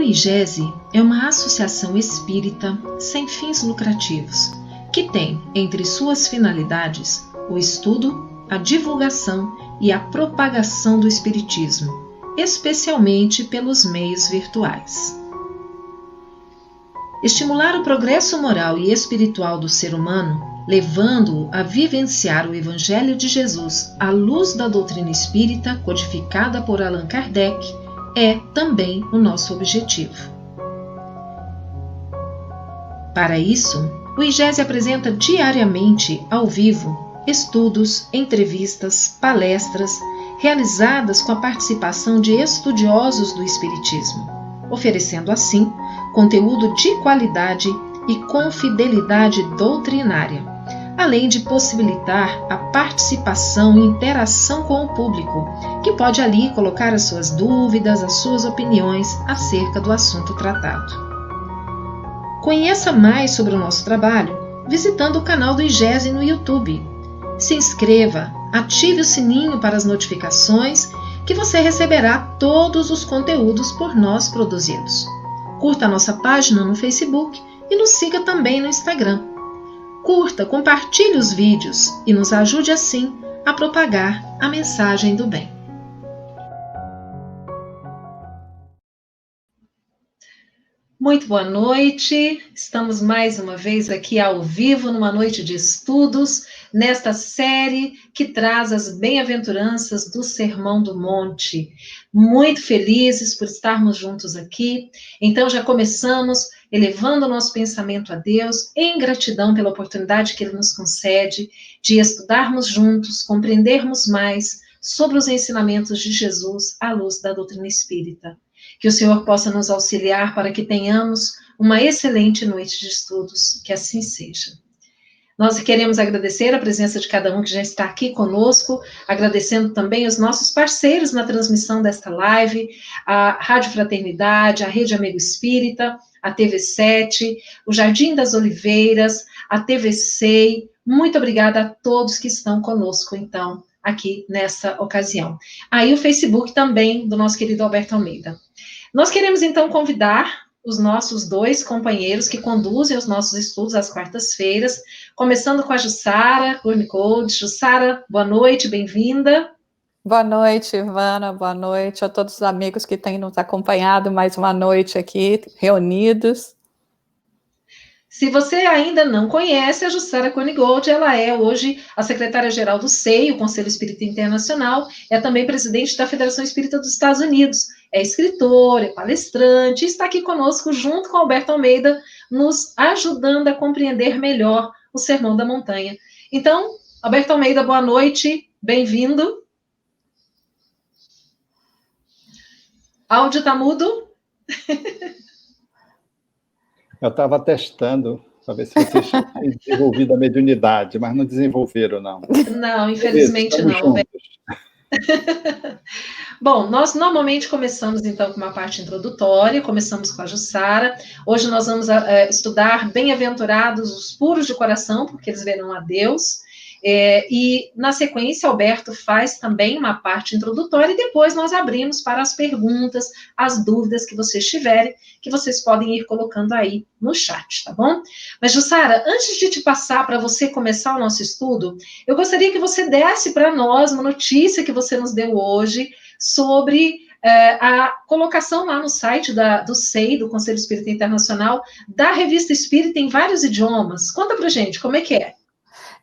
O IGESE é uma associação espírita sem fins lucrativos, que tem entre suas finalidades o estudo, a divulgação e a propagação do espiritismo, especialmente pelos meios virtuais. Estimular o progresso moral e espiritual do ser humano, levando-o a vivenciar o Evangelho de Jesus à luz da doutrina espírita codificada por Allan Kardec, é também o nosso objetivo. Para isso, o IGESE apresenta diariamente, ao vivo, estudos, entrevistas, palestras, realizadas com a participação de estudiosos do Espiritismo, oferecendo assim conteúdo de qualidade e com fidelidade doutrinária, além de possibilitar a participação e interação com o público, que pode ali colocar as suas dúvidas, as suas opiniões acerca do assunto tratado. Conheça mais sobre o nosso trabalho visitando o canal do IGESE no YouTube. Se inscreva, ative o sininho para as notificações que você receberá todos os conteúdos por nós produzidos. Curta a nossa página no Facebook e nos siga também no Instagram. Curta, compartilhe os vídeos e nos ajude assim a propagar a mensagem do bem. Muito boa noite, estamos mais uma vez aqui ao vivo numa noite de estudos, nesta série que traz as bem-aventuranças do Sermão do Monte. Muito felizes por estarmos juntos aqui, então já começamos elevando o nosso pensamento a Deus, em gratidão pela oportunidade que Ele nos concede de estudarmos juntos, compreendermos mais sobre os ensinamentos de Jesus à luz da doutrina espírita. Que o Senhor possa nos auxiliar para que tenhamos uma excelente noite de estudos, que assim seja. Nós queremos agradecer a presença de cada um que já está aqui conosco, agradecendo também os nossos parceiros na transmissão desta live, a Rádio Fraternidade, a Rede Amigo Espírita, a TV7, o Jardim das Oliveiras, a TV SEI. Muito obrigada a todos que estão conosco, então, aqui nessa ocasião. Aí o Facebook também, do nosso querido Alberto Almeida. Nós queremos, então, convidar os nossos dois companheiros que conduzem os nossos estudos às quartas-feiras, começando com a Jussara Cornicold. Jussara, boa noite, bem-vinda. Boa noite, Ivana, boa noite a todos os amigos que têm nos acompanhado mais uma noite aqui, reunidos. Se você ainda não conhece a Jussara Cornicold, ela é hoje a secretária-geral do SEI, o Conselho Espírita Internacional, é também presidente da Federação Espírita dos Estados Unidos, é escritora, é palestrante, e está aqui conosco junto com Alberto Almeida, nos ajudando a compreender melhor o Sermão da Montanha. Então, Alberto Almeida, boa noite, bem-vindo. Áudio está mudo? Eu estava testando para ver se vocês tinham desenvolvido a mediunidade, mas não desenvolveram, não. Não, infelizmente não. Bom, nós normalmente começamos, então, com uma parte introdutória, começamos com a Jussara. Hoje nós vamos estudar Bem-aventurados os puros de coração, porque eles verão a Deus. E, na sequência, Alberto faz também uma parte introdutória e depois nós abrimos para as perguntas, as dúvidas que vocês tiverem, que vocês podem ir colocando aí no chat, tá bom? Mas, Jussara, antes de te passar para você começar o nosso estudo, eu gostaria que você desse para nós uma notícia que você nos deu hoje sobre a colocação lá no site do SEI, do Conselho Espírita Internacional, da Revista Espírita em vários idiomas. Conta pra gente, como é que é?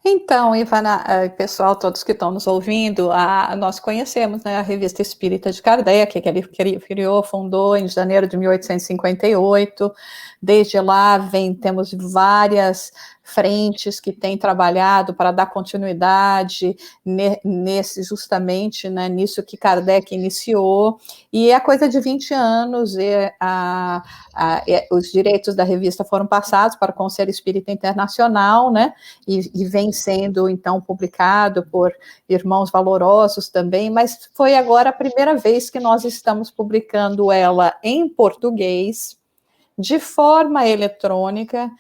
Então, Ivana, pessoal, todos que estão nos ouvindo, nós conhecemos, né, a Revista Espírita de Kardec, que ele criou, fundou em janeiro de 1858. Desde lá temos várias frentes que têm trabalhado para dar continuidade justamente, né, nisso que Kardec iniciou, e é coisa de 20 anos, os direitos da revista foram passados para o Conselho Espírita Internacional, né, e vem sendo, então, publicado por irmãos valorosos também, mas foi agora a primeira vez que nós estamos publicando ela em português, de forma eletrônica,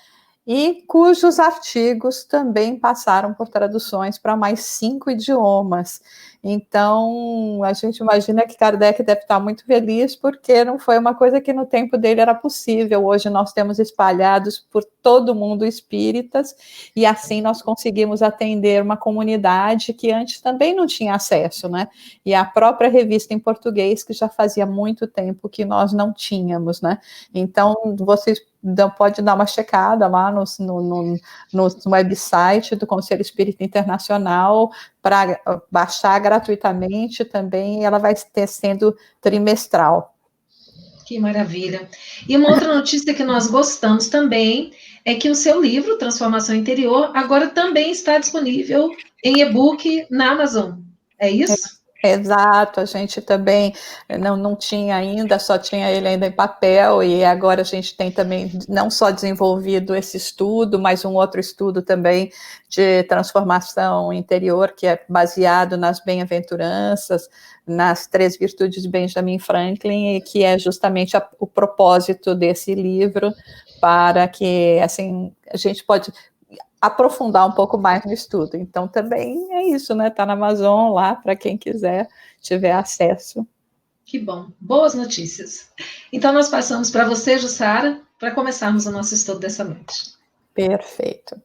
e cujos artigos também passaram por traduções para mais 5 idiomas. Então, a gente imagina que Kardec deve estar muito feliz, porque não foi uma coisa que no tempo dele era possível. Hoje nós temos espalhados por todo o mundo espíritas, e assim nós conseguimos atender uma comunidade que antes também não tinha acesso, né? E a própria revista em português, que já fazia muito tempo que nós não tínhamos, né? Então, vocês pode dar uma checada lá no website do Conselho Espírita Internacional para baixar gratuitamente também, e ela vai ter sendo trimestral. Que maravilha. E uma outra notícia que nós gostamos também é que o seu livro, Transformação Interior, agora também está disponível em e-book na Amazon. É isso? Exato, a gente também não tinha ainda, só tinha ele ainda em papel, e agora a gente tem também não só desenvolvido esse estudo, mas um outro estudo também de transformação interior, que é baseado nas bem-aventuranças, nas 3 virtudes de Benjamin Franklin, e que é justamente o propósito desse livro, para que assim a gente pode aprofundar um pouco mais no estudo. Então, também é isso, né? Está na Amazon lá, para quem quiser, tiver acesso. Que bom. Boas notícias. Então, nós passamos para você, Jussara, para começarmos o nosso estudo dessa noite. Perfeito.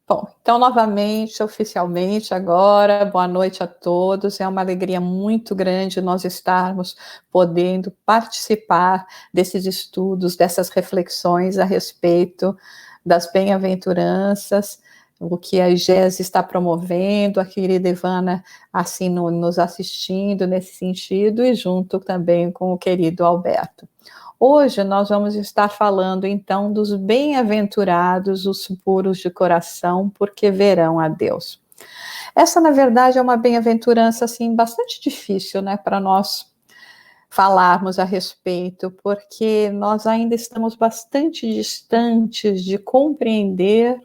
Bom, então, novamente, oficialmente, agora, boa noite a todos. É uma alegria muito grande nós estarmos podendo participar desses estudos, dessas reflexões a respeito das bem-aventuranças, o que a IGES está promovendo, a querida Ivana, assim, nos assistindo nesse sentido, e junto também com o querido Alberto. Hoje nós vamos estar falando, então, dos bem-aventurados, os puros de coração, porque verão a Deus. Essa, na verdade, é uma bem-aventurança, assim, bastante difícil, né, para nós falarmos a respeito, porque nós ainda estamos bastante distantes de compreender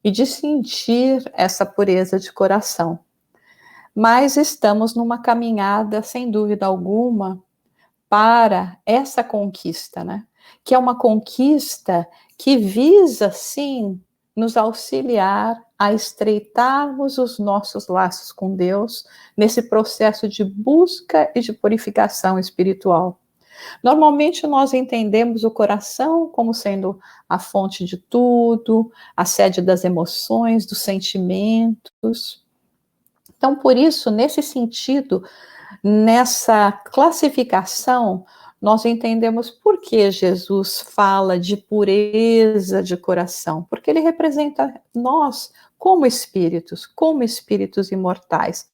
e de sentir essa pureza de coração. Mas estamos numa caminhada, sem dúvida alguma, para essa conquista, né? Que é uma conquista que visa, sim, nos auxiliar a estreitarmos os nossos laços com Deus nesse processo de busca e de purificação espiritual. Normalmente nós entendemos o coração como sendo a fonte de tudo, a sede das emoções, dos sentimentos. Então, por isso, nesse sentido, nessa classificação, nós entendemos por que Jesus fala de pureza de coração, porque ele representa nós como espíritos imortais.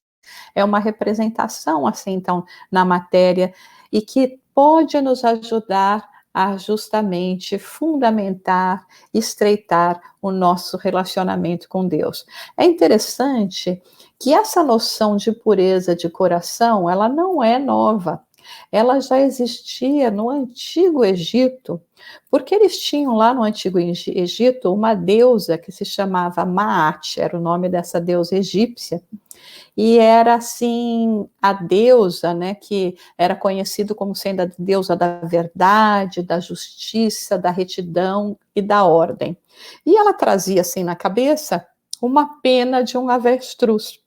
É uma representação, assim, então, na matéria, e que pode nos ajudar a justamente fundamentar, estreitar o nosso relacionamento com Deus. É interessante que essa noção de pureza de coração, ela não é nova. Ela já existia no Antigo Egito, porque eles tinham lá no Antigo Egito uma deusa que se chamava Maat, era o nome dessa deusa egípcia, e era assim a deusa, né, que era conhecida como sendo a deusa da verdade, da justiça, da retidão e da ordem. E ela trazia assim na cabeça uma pena de um avestruz.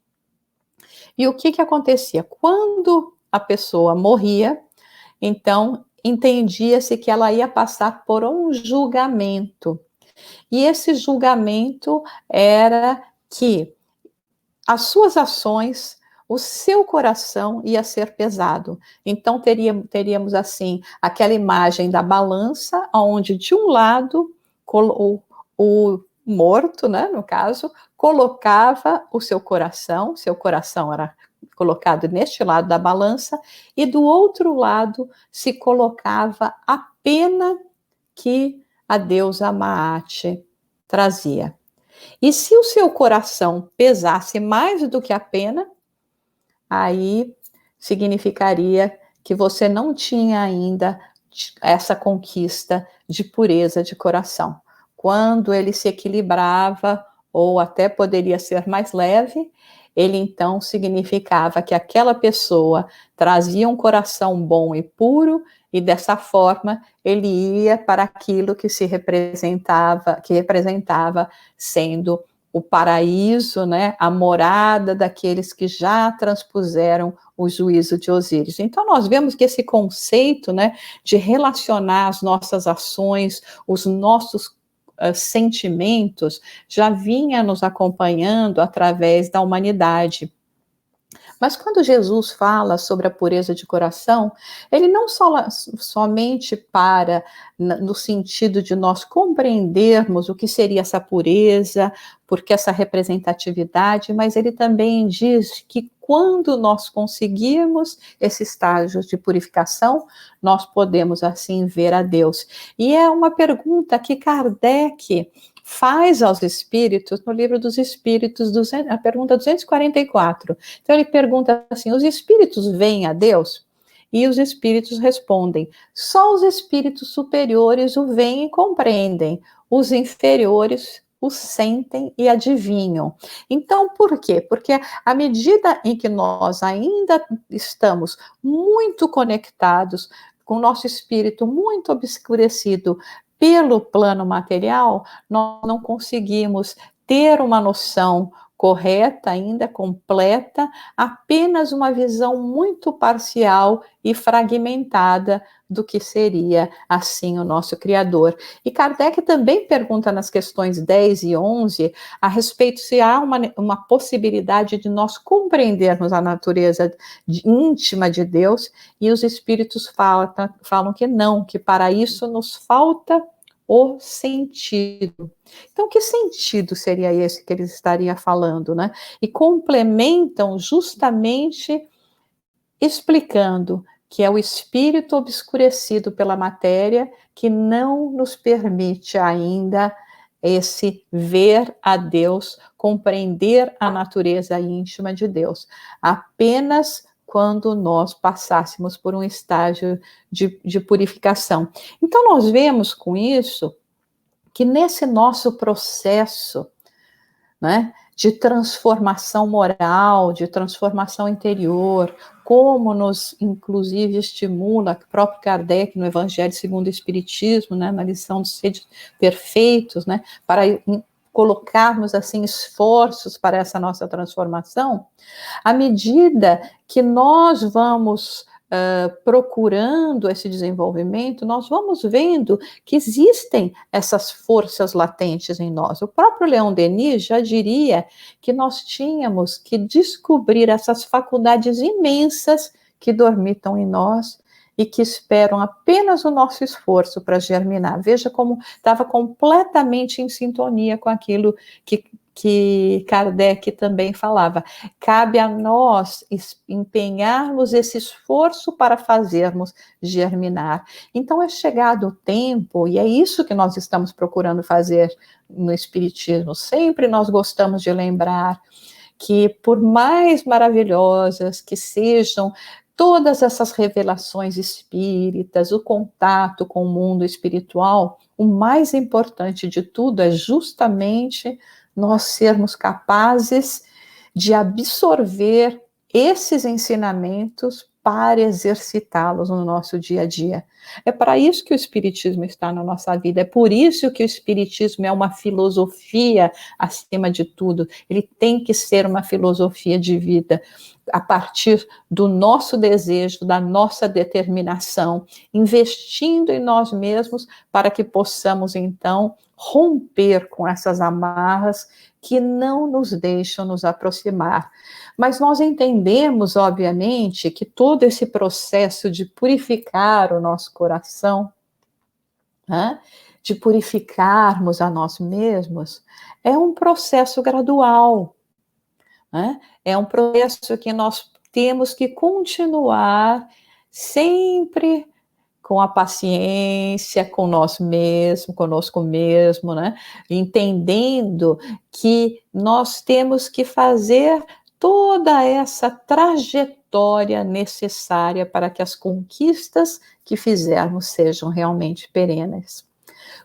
E o que acontecia? Quando a pessoa morria, então entendia-se que ela ia passar por um julgamento. E esse julgamento era que as suas ações, o seu coração ia ser pesado. Então teríamos assim aquela imagem da balança, onde de um lado o morto, né, no caso, colocava o seu coração era colocado neste lado da balança, e do outro lado se colocava a pena que a deusa Maat trazia. E se o seu coração pesasse mais do que a pena, aí significaria que você não tinha ainda essa conquista de pureza de coração. Quando ele se equilibrava, ou até poderia ser mais leve, ele então significava que aquela pessoa trazia um coração bom e puro, e dessa forma ele ia para aquilo que representava sendo o paraíso, né, a morada daqueles que já transpuseram o juízo de Osíris. Então nós vemos que esse conceito, né, de relacionar as nossas ações, os nossos sentimentos, já vinha nos acompanhando através da humanidade. Mas quando Jesus fala sobre a pureza de coração, ele não somente para no sentido de nós compreendermos o que seria essa pureza, porque essa representatividade, mas ele também diz que quando nós conseguirmos esse estágio de purificação, nós podemos assim ver a Deus. E é uma pergunta que Kardec faz aos espíritos, no livro dos Espíritos, a pergunta 244. Então ele pergunta assim, os espíritos veem a Deus? E os espíritos respondem, só os espíritos superiores o veem e compreendem, os inferiores o sentem e adivinham. Então, por quê? Porque à medida em que nós ainda estamos muito conectados, com o nosso espírito muito obscurecido pelo plano material, nós não conseguimos ter uma noção correta, ainda completa, apenas uma visão muito parcial e fragmentada do que seria, assim, o nosso Criador. E Kardec também pergunta nas questões 10 e 11 a respeito se há uma possibilidade de nós compreendermos a natureza íntima de Deus, e os espíritos falam que não, que para isso nos falta o sentido. Então, que sentido seria esse que ele estaria falando, né? E complementam justamente explicando que é o espírito obscurecido pela matéria que não nos permite ainda esse ver a Deus, compreender a natureza íntima de Deus. Apenas quando nós passássemos por um estágio de purificação. Então, nós vemos com isso que nesse nosso processo, né, de transformação moral, de transformação interior, como nos, inclusive, estimula o próprio Kardec no Evangelho segundo o Espiritismo, né, na lição dos seres perfeitos, né, para colocarmos, assim, esforços para essa nossa transformação, à medida que nós vamos procurando esse desenvolvimento, nós vamos vendo que existem essas forças latentes em nós. O próprio Leon Denis já diria que nós tínhamos que descobrir essas faculdades imensas que dormitam em nós e que esperam apenas o nosso esforço para germinar. Veja como estava completamente em sintonia com aquilo que Kardec também falava. Cabe a nós empenharmos esse esforço para fazermos germinar. Então é chegado o tempo, e é isso que nós estamos procurando fazer no Espiritismo. Sempre nós gostamos de lembrar que, por mais maravilhosas que sejam todas essas revelações espíritas, o contato com o mundo espiritual, o mais importante de tudo é justamente nós sermos capazes de absorver esses ensinamentos para exercitá-los no nosso dia a dia. É para isso que o Espiritismo está na nossa vida, é por isso que o Espiritismo é uma filosofia acima de tudo, ele tem que ser uma filosofia de vida, a partir do nosso desejo, da nossa determinação, investindo em nós mesmos para que possamos, então, romper com essas amarras que não nos deixam nos aproximar. Mas nós entendemos, obviamente, que todo esse processo de purificar o nosso coração, né, de purificarmos a nós mesmos, é um processo gradual, né? É um processo que nós temos que continuar sempre com a paciência, com nós mesmos, conosco mesmo, né? Entendendo que nós temos que fazer toda essa trajetória necessária para que as conquistas que fizermos sejam realmente perenes.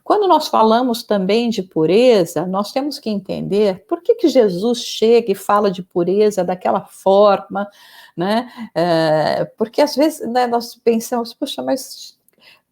Quando nós falamos também de pureza, nós temos que entender por que Jesus chega e fala de pureza daquela forma, né? Porque às vezes, né, nós pensamos, puxa, mas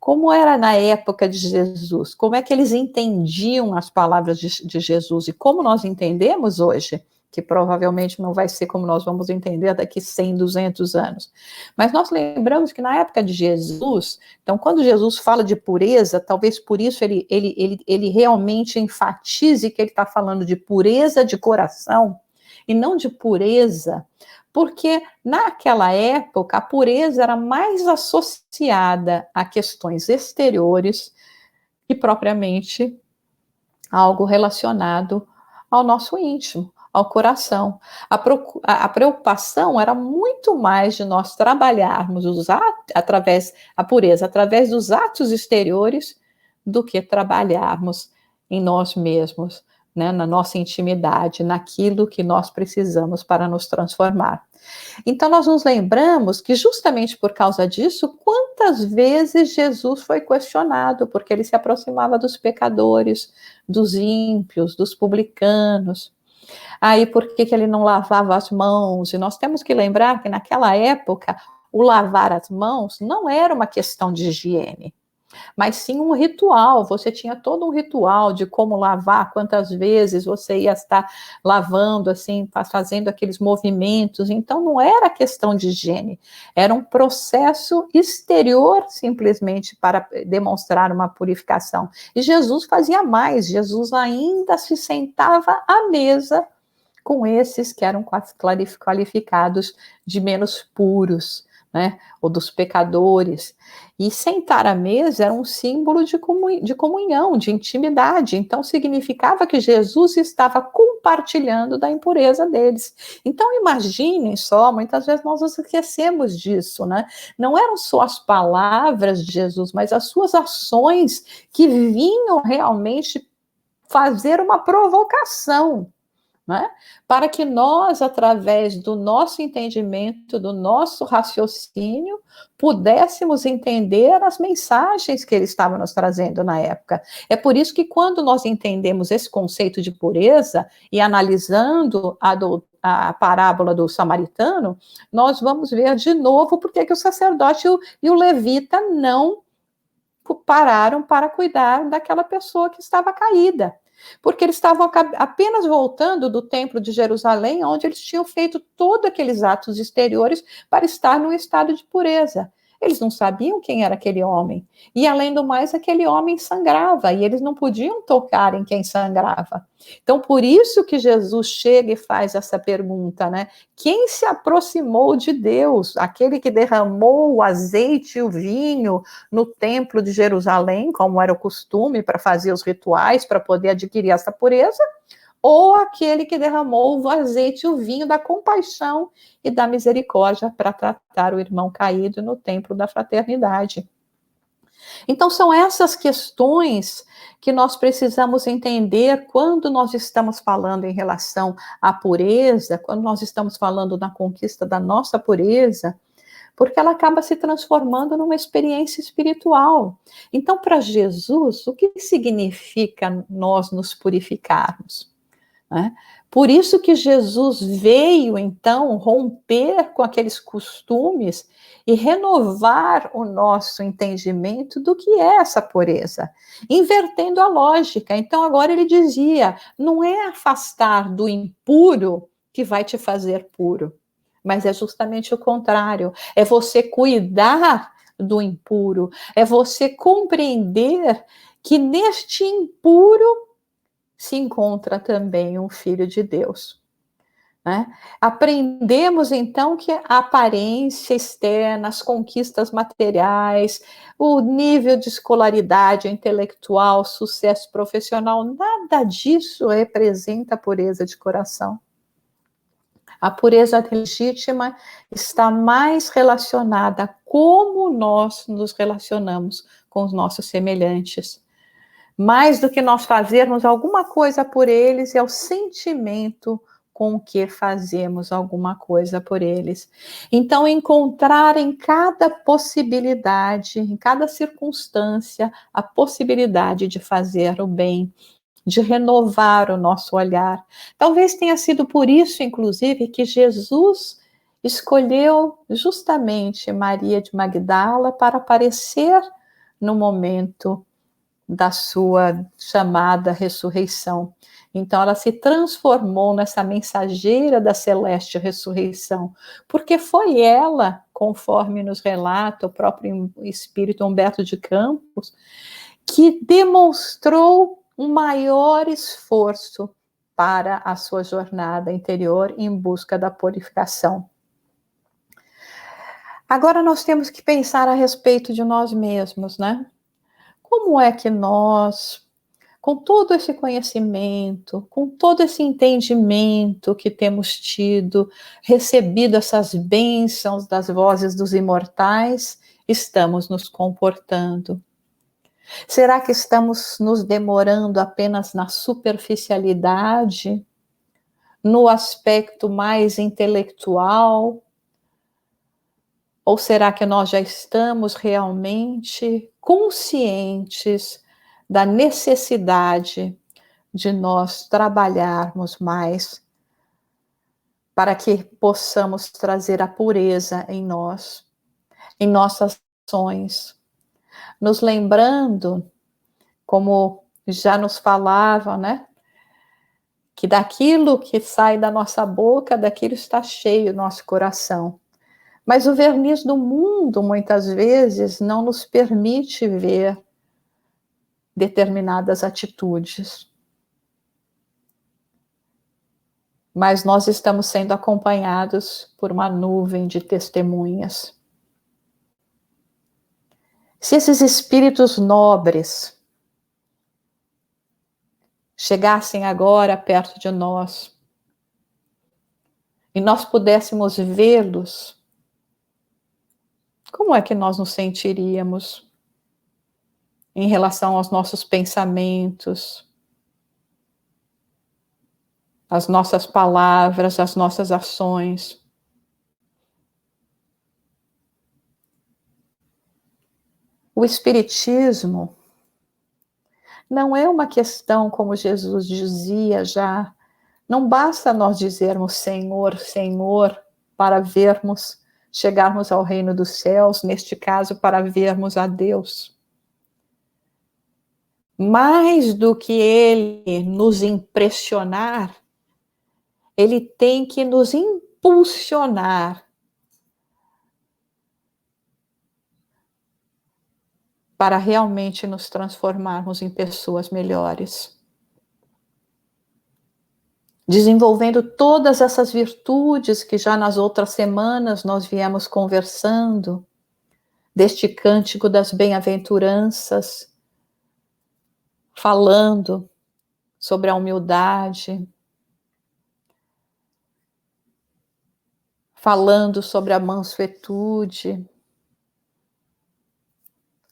Como era na época de Jesus? Como é que eles entendiam as palavras de Jesus? E como nós entendemos hoje? Que provavelmente não vai ser como nós vamos entender daqui 100, 200 anos. Mas nós lembramos que na época de Jesus, então quando Jesus fala de pureza, talvez por isso ele realmente enfatize que ele está falando de pureza de coração e não de pureza, porque naquela época a pureza era mais associada a questões exteriores que propriamente algo relacionado ao nosso íntimo, ao coração. A preocupação era muito mais de nós trabalharmos a pureza através dos atos exteriores do que trabalharmos em nós mesmos, né, na nossa intimidade, naquilo que nós precisamos para nos transformar. Então, nós nos lembramos que justamente por causa disso, quantas vezes Jesus foi questionado, porque ele se aproximava dos pecadores, dos ímpios, dos publicanos. Aí, por que ele não lavava as mãos? E nós temos que lembrar que naquela época, o lavar as mãos não era uma questão de higiene, mas sim um ritual. Você tinha todo um ritual de como lavar, quantas vezes você ia estar lavando, assim, fazendo aqueles movimentos. Então, não era questão de higiene, era um processo exterior, simplesmente para demonstrar uma purificação. E Jesus fazia mais, Jesus ainda se sentava à mesa com esses que eram qualificados de menos puros, né, ou dos pecadores. E sentar à mesa era um símbolo de comunhão, de intimidade. Então, significava que Jesus estava compartilhando da impureza deles. Então, imaginem só, muitas vezes nós nos esquecemos disso, né? Não eram só as palavras de Jesus, mas as suas ações que vinham realmente fazer uma provocação, né? Para que nós, através do nosso entendimento, do nosso raciocínio, pudéssemos entender as mensagens que ele estava nos trazendo na época. É por isso que quando nós entendemos esse conceito de pureza e analisando a parábola do samaritano, nós vamos ver de novo porque que o sacerdote e o levita não pararam para cuidar daquela pessoa que estava caída. Porque eles estavam apenas voltando do templo de Jerusalém, onde eles tinham feito todos aqueles atos exteriores para estar num estado de pureza. Eles não sabiam quem era aquele homem. E, além do mais, aquele homem sangrava, e eles não podiam tocar em quem sangrava. Então, por isso que Jesus chega e faz essa pergunta, né? Quem se aproximou de Deus? Aquele que derramou o azeite e o vinho no templo de Jerusalém, como era o costume para fazer os rituais, para poder adquirir essa pureza? Ou aquele que derramou o azeite e o vinho da compaixão e da misericórdia para tratar o irmão caído no templo da fraternidade? Então, são essas questões que nós precisamos entender quando nós estamos falando em relação à pureza, quando nós estamos falando na conquista da nossa pureza, porque ela acaba se transformando numa experiência espiritual. Então, para Jesus, o que significa nós nos purificarmos? Né? Por isso que Jesus veio, então, romper com aqueles costumes e renovar o nosso entendimento do que é essa pureza, invertendo a lógica. Então, agora ele dizia, não é afastar do impuro que vai te fazer puro, mas é justamente o contrário, é você cuidar do impuro, é você compreender que neste impuro se encontra também um filho de Deus. Né? Aprendemos, então, que a aparência externa, as conquistas materiais, o nível de escolaridade intelectual, sucesso profissional, nada disso representa a pureza de coração. A pureza legítima está mais relacionada a como nós nos relacionamos com os nossos semelhantes. Mais do que nós fazermos alguma coisa por eles, é o sentimento com que fazemos alguma coisa por eles. Então, encontrar em cada possibilidade, em cada circunstância, a possibilidade de fazer o bem, de renovar o nosso olhar. Talvez tenha sido por isso, inclusive, que Jesus escolheu justamente Maria de Magdala para aparecer no momento da sua chamada ressurreição. Então, ela se transformou nessa mensageira da celeste ressurreição, porque foi ela, conforme nos relata o próprio espírito Humberto de Campos, que demonstrou um maior esforço para a sua jornada interior em busca da purificação. Agora nós temos que pensar a respeito de nós mesmos, né? Como é que nós, com todo esse conhecimento, com todo esse entendimento que temos tido, recebido essas bênçãos das vozes dos imortais, estamos nos comportando? Será que estamos nos demorando apenas na superficialidade, no aspecto mais intelectual? Ou será que nós já estamos realmente conscientes da necessidade de nós trabalharmos mais para que possamos trazer a pureza em nós, em nossas ações, nos lembrando, como já nos falavam, né? Que daquilo que sai da nossa boca, daquilo está cheio o nosso coração. Mas o verniz do mundo, muitas vezes, não nos permite ver determinadas atitudes. Mas nós estamos sendo acompanhados por uma nuvem de testemunhas. Se esses espíritos nobres chegassem agora perto de nós e nós pudéssemos vê-los, como é que nós nos sentiríamos em relação aos nossos pensamentos, às nossas palavras, às nossas ações? O Espiritismo não é uma questão, como Jesus dizia já, não basta nós dizermos Senhor, Senhor, para chegarmos ao reino dos céus, neste caso, para vermos a Deus. Mais do que ele nos impressionar, ele tem que nos impulsionar para realmente nos transformarmos em pessoas melhores. Desenvolvendo todas essas virtudes que já nas outras semanas nós viemos conversando, deste cântico das bem-aventuranças, falando sobre a humildade, falando sobre a mansuetude,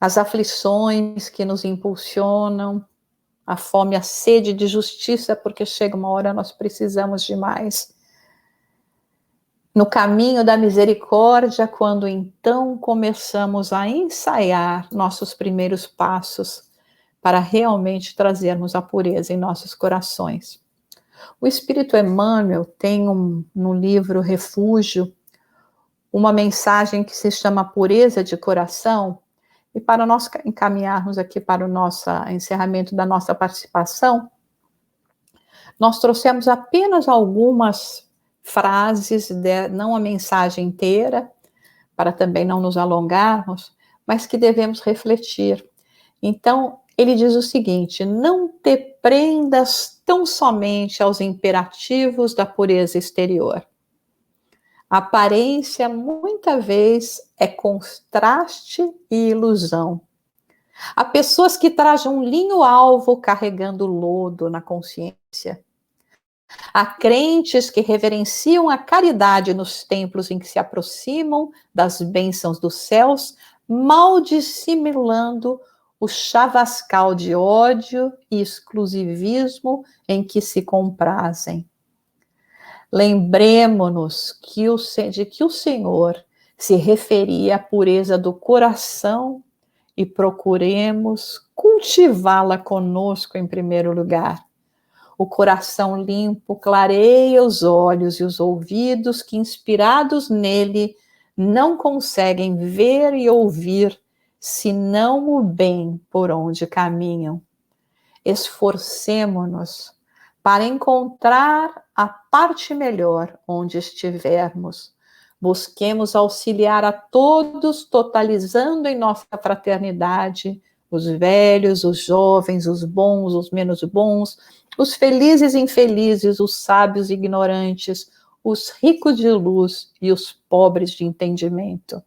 as aflições que nos impulsionam, a fome, a sede de justiça, porque chega uma hora nós precisamos de mais. No caminho da misericórdia, quando então começamos a ensaiar nossos primeiros passos para realmente trazermos a pureza em nossos corações. O Espírito Emmanuel tem no livro Refúgio uma mensagem que se chama Pureza de Coração. E para nós encaminharmos aqui para o nosso encerramento da nossa participação, nós trouxemos apenas algumas frases, não a mensagem inteira, para também não nos alongarmos, mas que devemos refletir. Então, ele diz o seguinte: não te prendas tão somente aos imperativos da pureza exterior. A aparência, muita vez, é contraste e ilusão. Há pessoas que trajam um linho alvo carregando lodo na consciência. Há crentes que reverenciam a caridade nos templos em que se aproximam das bênçãos dos céus, mal dissimulando o chavascal de ódio e exclusivismo em que se comprazem. Lembremo-nos de que o Senhor se referia à pureza do coração e procuremos cultivá-la conosco em primeiro lugar. O coração limpo clareia os olhos e os ouvidos que, inspirados nele, não conseguem ver e ouvir senão o bem por onde caminham. Esforcemo-nos para encontrar a parte melhor onde estivermos. Busquemos auxiliar a todos, totalizando em nossa fraternidade os velhos, os jovens, os bons, os menos bons, os felizes e infelizes, os sábios e ignorantes, os ricos de luz e os pobres de entendimento.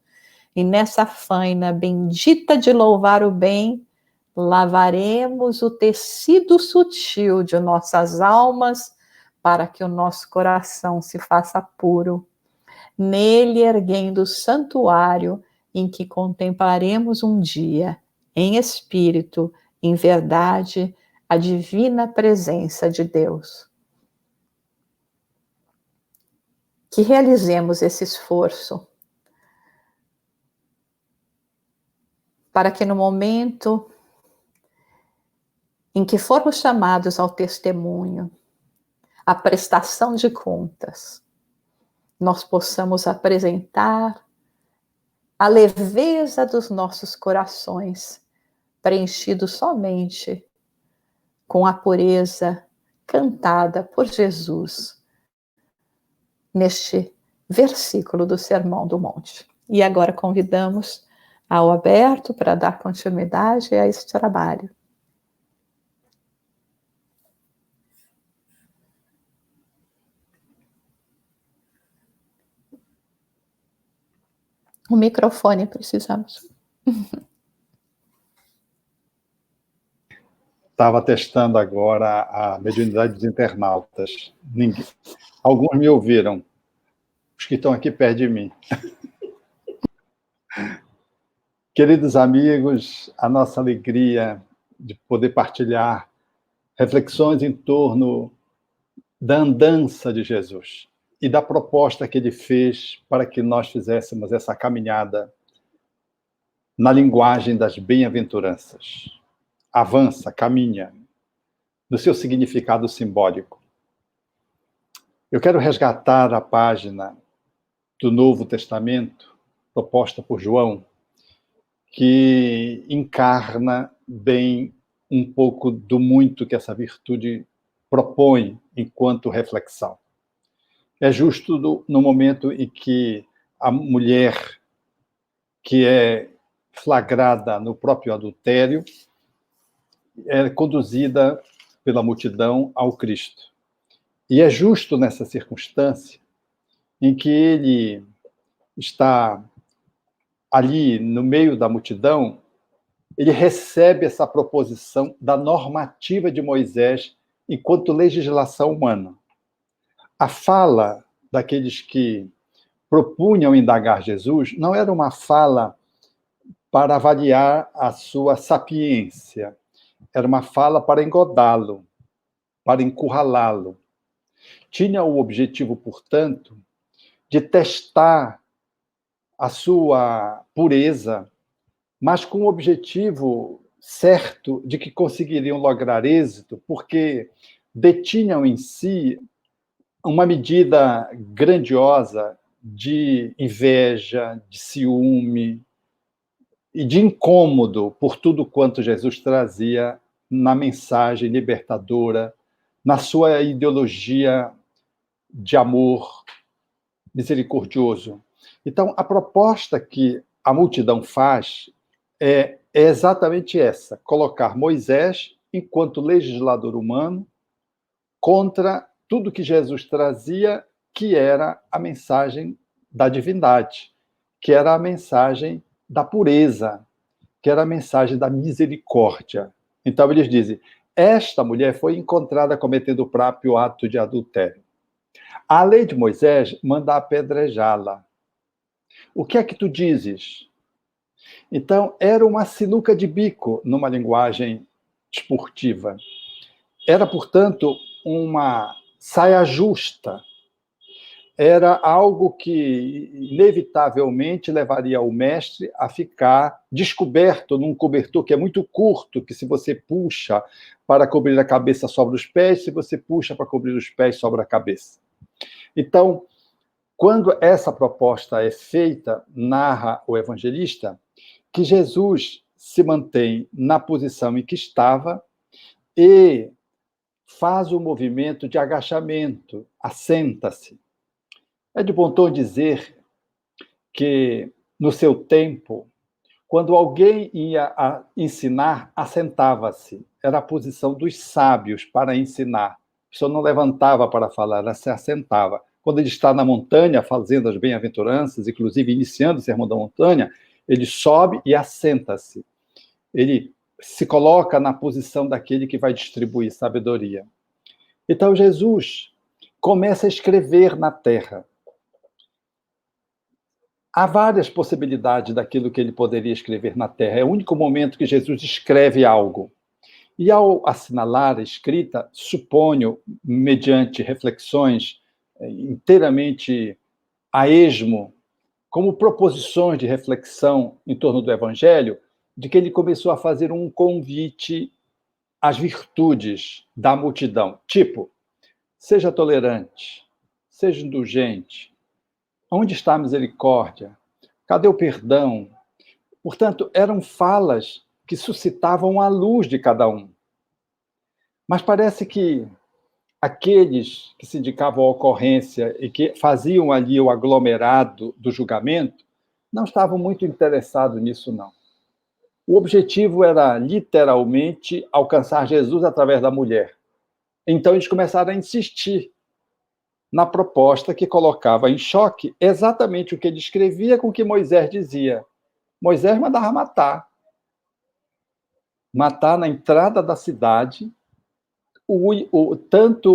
E nessa faina bendita de louvar o bem, lavaremos o tecido sutil de nossas almas para que o nosso coração se faça puro, nele erguendo o santuário em que contemplaremos um dia, em espírito, em verdade, a divina presença de Deus. Que realizemos esse esforço para que no momento em que formos chamados ao testemunho, à prestação de contas, nós possamos apresentar a leveza dos nossos corações, preenchidos somente com a pureza cantada por Jesus neste versículo do Sermão do Monte. E agora convidamos ao Alberto para dar continuidade a esse trabalho. O microfone precisamos. Estava testando agora a mediunidade dos internautas. Alguns me ouviram. Os que estão aqui perto de mim. Queridos amigos, a nossa alegria de poder partilhar reflexões em torno da andança de Jesus e da proposta que ele fez para que nós fizéssemos essa caminhada na linguagem das bem-aventuranças. Avança, caminha, no seu significado simbólico. Eu quero resgatar a página do Novo Testamento, proposta por João, que encarna bem um pouco do muito que essa virtude propõe enquanto reflexão. É justo no momento em que a mulher que é flagrada no próprio adultério é conduzida pela multidão ao Cristo. E é justo nessa circunstância em que ele está ali no meio da multidão, ele recebe essa proposição da normativa de Moisés enquanto legislação humana. A fala daqueles que propunham indagar Jesus não era uma fala para avaliar a sua sapiência, era uma fala para engodá-lo, para encurralá-lo. Tinha o objetivo, portanto, de testar a sua pureza, mas com o objetivo certo de que conseguiriam lograr êxito, porque detinham em si uma medida grandiosa de inveja, de ciúme e de incômodo por tudo quanto Jesus trazia na mensagem libertadora, na sua ideologia de amor misericordioso. Então, a proposta que a multidão faz é exatamente essa: colocar Moisés, enquanto legislador humano, contra tudo que Jesus trazia, que era a mensagem da divindade, que era a mensagem da pureza, que era a mensagem da misericórdia. Então, eles dizem, esta mulher foi encontrada cometendo o próprio ato de adultério. A lei de Moisés manda apedrejá-la. O que é que tu dizes? Então, era uma sinuca de bico, numa linguagem esportiva. Era, portanto, uma saia justa. Era algo que, inevitavelmente, levaria o mestre a ficar descoberto num cobertor que é muito curto, que se você puxa para cobrir a cabeça, sobra os pés, se você puxa para cobrir os pés, sobra a cabeça. Então, quando essa proposta é feita, narra o evangelista, que Jesus se mantém na posição em que estava e faz o movimento de agachamento, assenta-se. É de bom tom dizer que, no seu tempo, quando alguém ia ensinar, assentava-se. Era a posição dos sábios para ensinar. A pessoa não levantava para falar, ela se assentava. Quando ele está na montanha, fazendo as bem-aventuranças, inclusive iniciando o Sermão da Montanha, ele sobe e assenta-se. Ele se coloca na posição daquele que vai distribuir sabedoria. Então, Jesus começa a escrever na terra. Há várias possibilidades daquilo que ele poderia escrever na terra. É o único momento que Jesus escreve algo. E ao assinalar a escrita, suponho, mediante reflexões inteiramente a esmo, como proposições de reflexão em torno do Evangelho, de que ele começou a fazer um convite às virtudes da multidão. Tipo, seja tolerante, seja indulgente. Onde está a misericórdia? Cadê o perdão? Portanto, eram falas que suscitavam a luz de cada um. Mas parece que aqueles que se indicavam a ocorrência e que faziam ali o aglomerado do julgamento não estavam muito interessados nisso, não. O objetivo era, literalmente, alcançar Jesus através da mulher. Então, eles começaram a insistir na proposta que colocava em choque exatamente o que ele escrevia com o que Moisés dizia. Moisés mandava matar. Matar na entrada da cidade tanto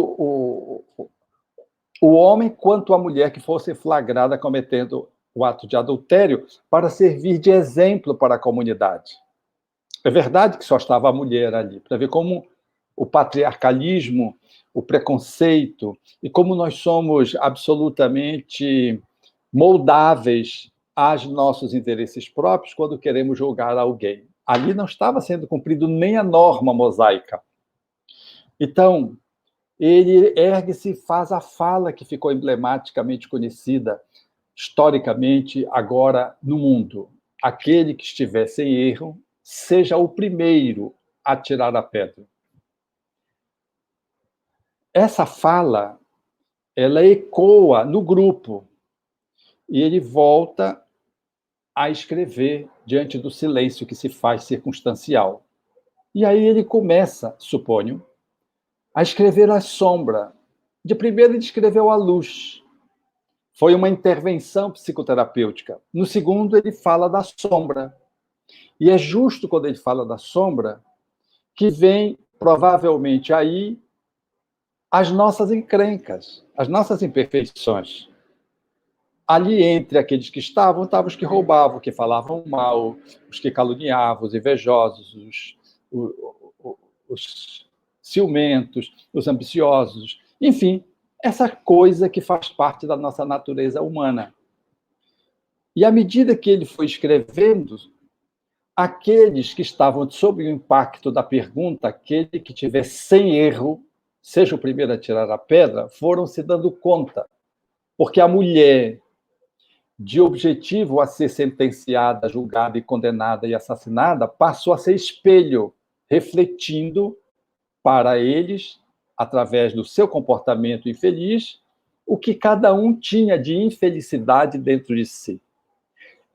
o homem quanto a mulher que fosse flagrada cometendo o ato de adultério, para servir de exemplo para a comunidade. É verdade que só estava a mulher ali, para ver como o patriarcalismo, o preconceito, e como nós somos absolutamente moldáveis aos nossos interesses próprios quando queremos julgar alguém. Ali não estava sendo cumprido nem a norma mosaica. Então, ele ergue-se e faz a fala que ficou emblematicamente conhecida, historicamente, agora no mundo. Aquele que estiver sem erro, seja o primeiro a tirar a pedra. Essa fala, ela ecoa no grupo, e ele volta a escrever diante do silêncio que se faz circunstancial. E aí ele começa, suponho, a escrever a sombra. De primeiro, ele escreveu a luz. Foi uma intervenção psicoterapêutica. No segundo, ele fala da sombra. E é justo quando ele fala da sombra que vem, provavelmente, aí as nossas encrencas, as nossas imperfeições. Ali, entre aqueles que estavam os que roubavam, que falavam mal, os que caluniavam, os invejosos, os ciumentos, os ambiciosos, enfim, essa coisa que faz parte da nossa natureza humana. E à medida que ele foi escrevendo, aqueles que estavam sob o impacto da pergunta, aquele que tiver sem erro, seja o primeiro a tirar a pedra, foram se dando conta. Porque a mulher, de objetivo a ser sentenciada, julgada e condenada e assassinada, passou a ser espelho, refletindo para eles, através do seu comportamento infeliz, o que cada um tinha de infelicidade dentro de si.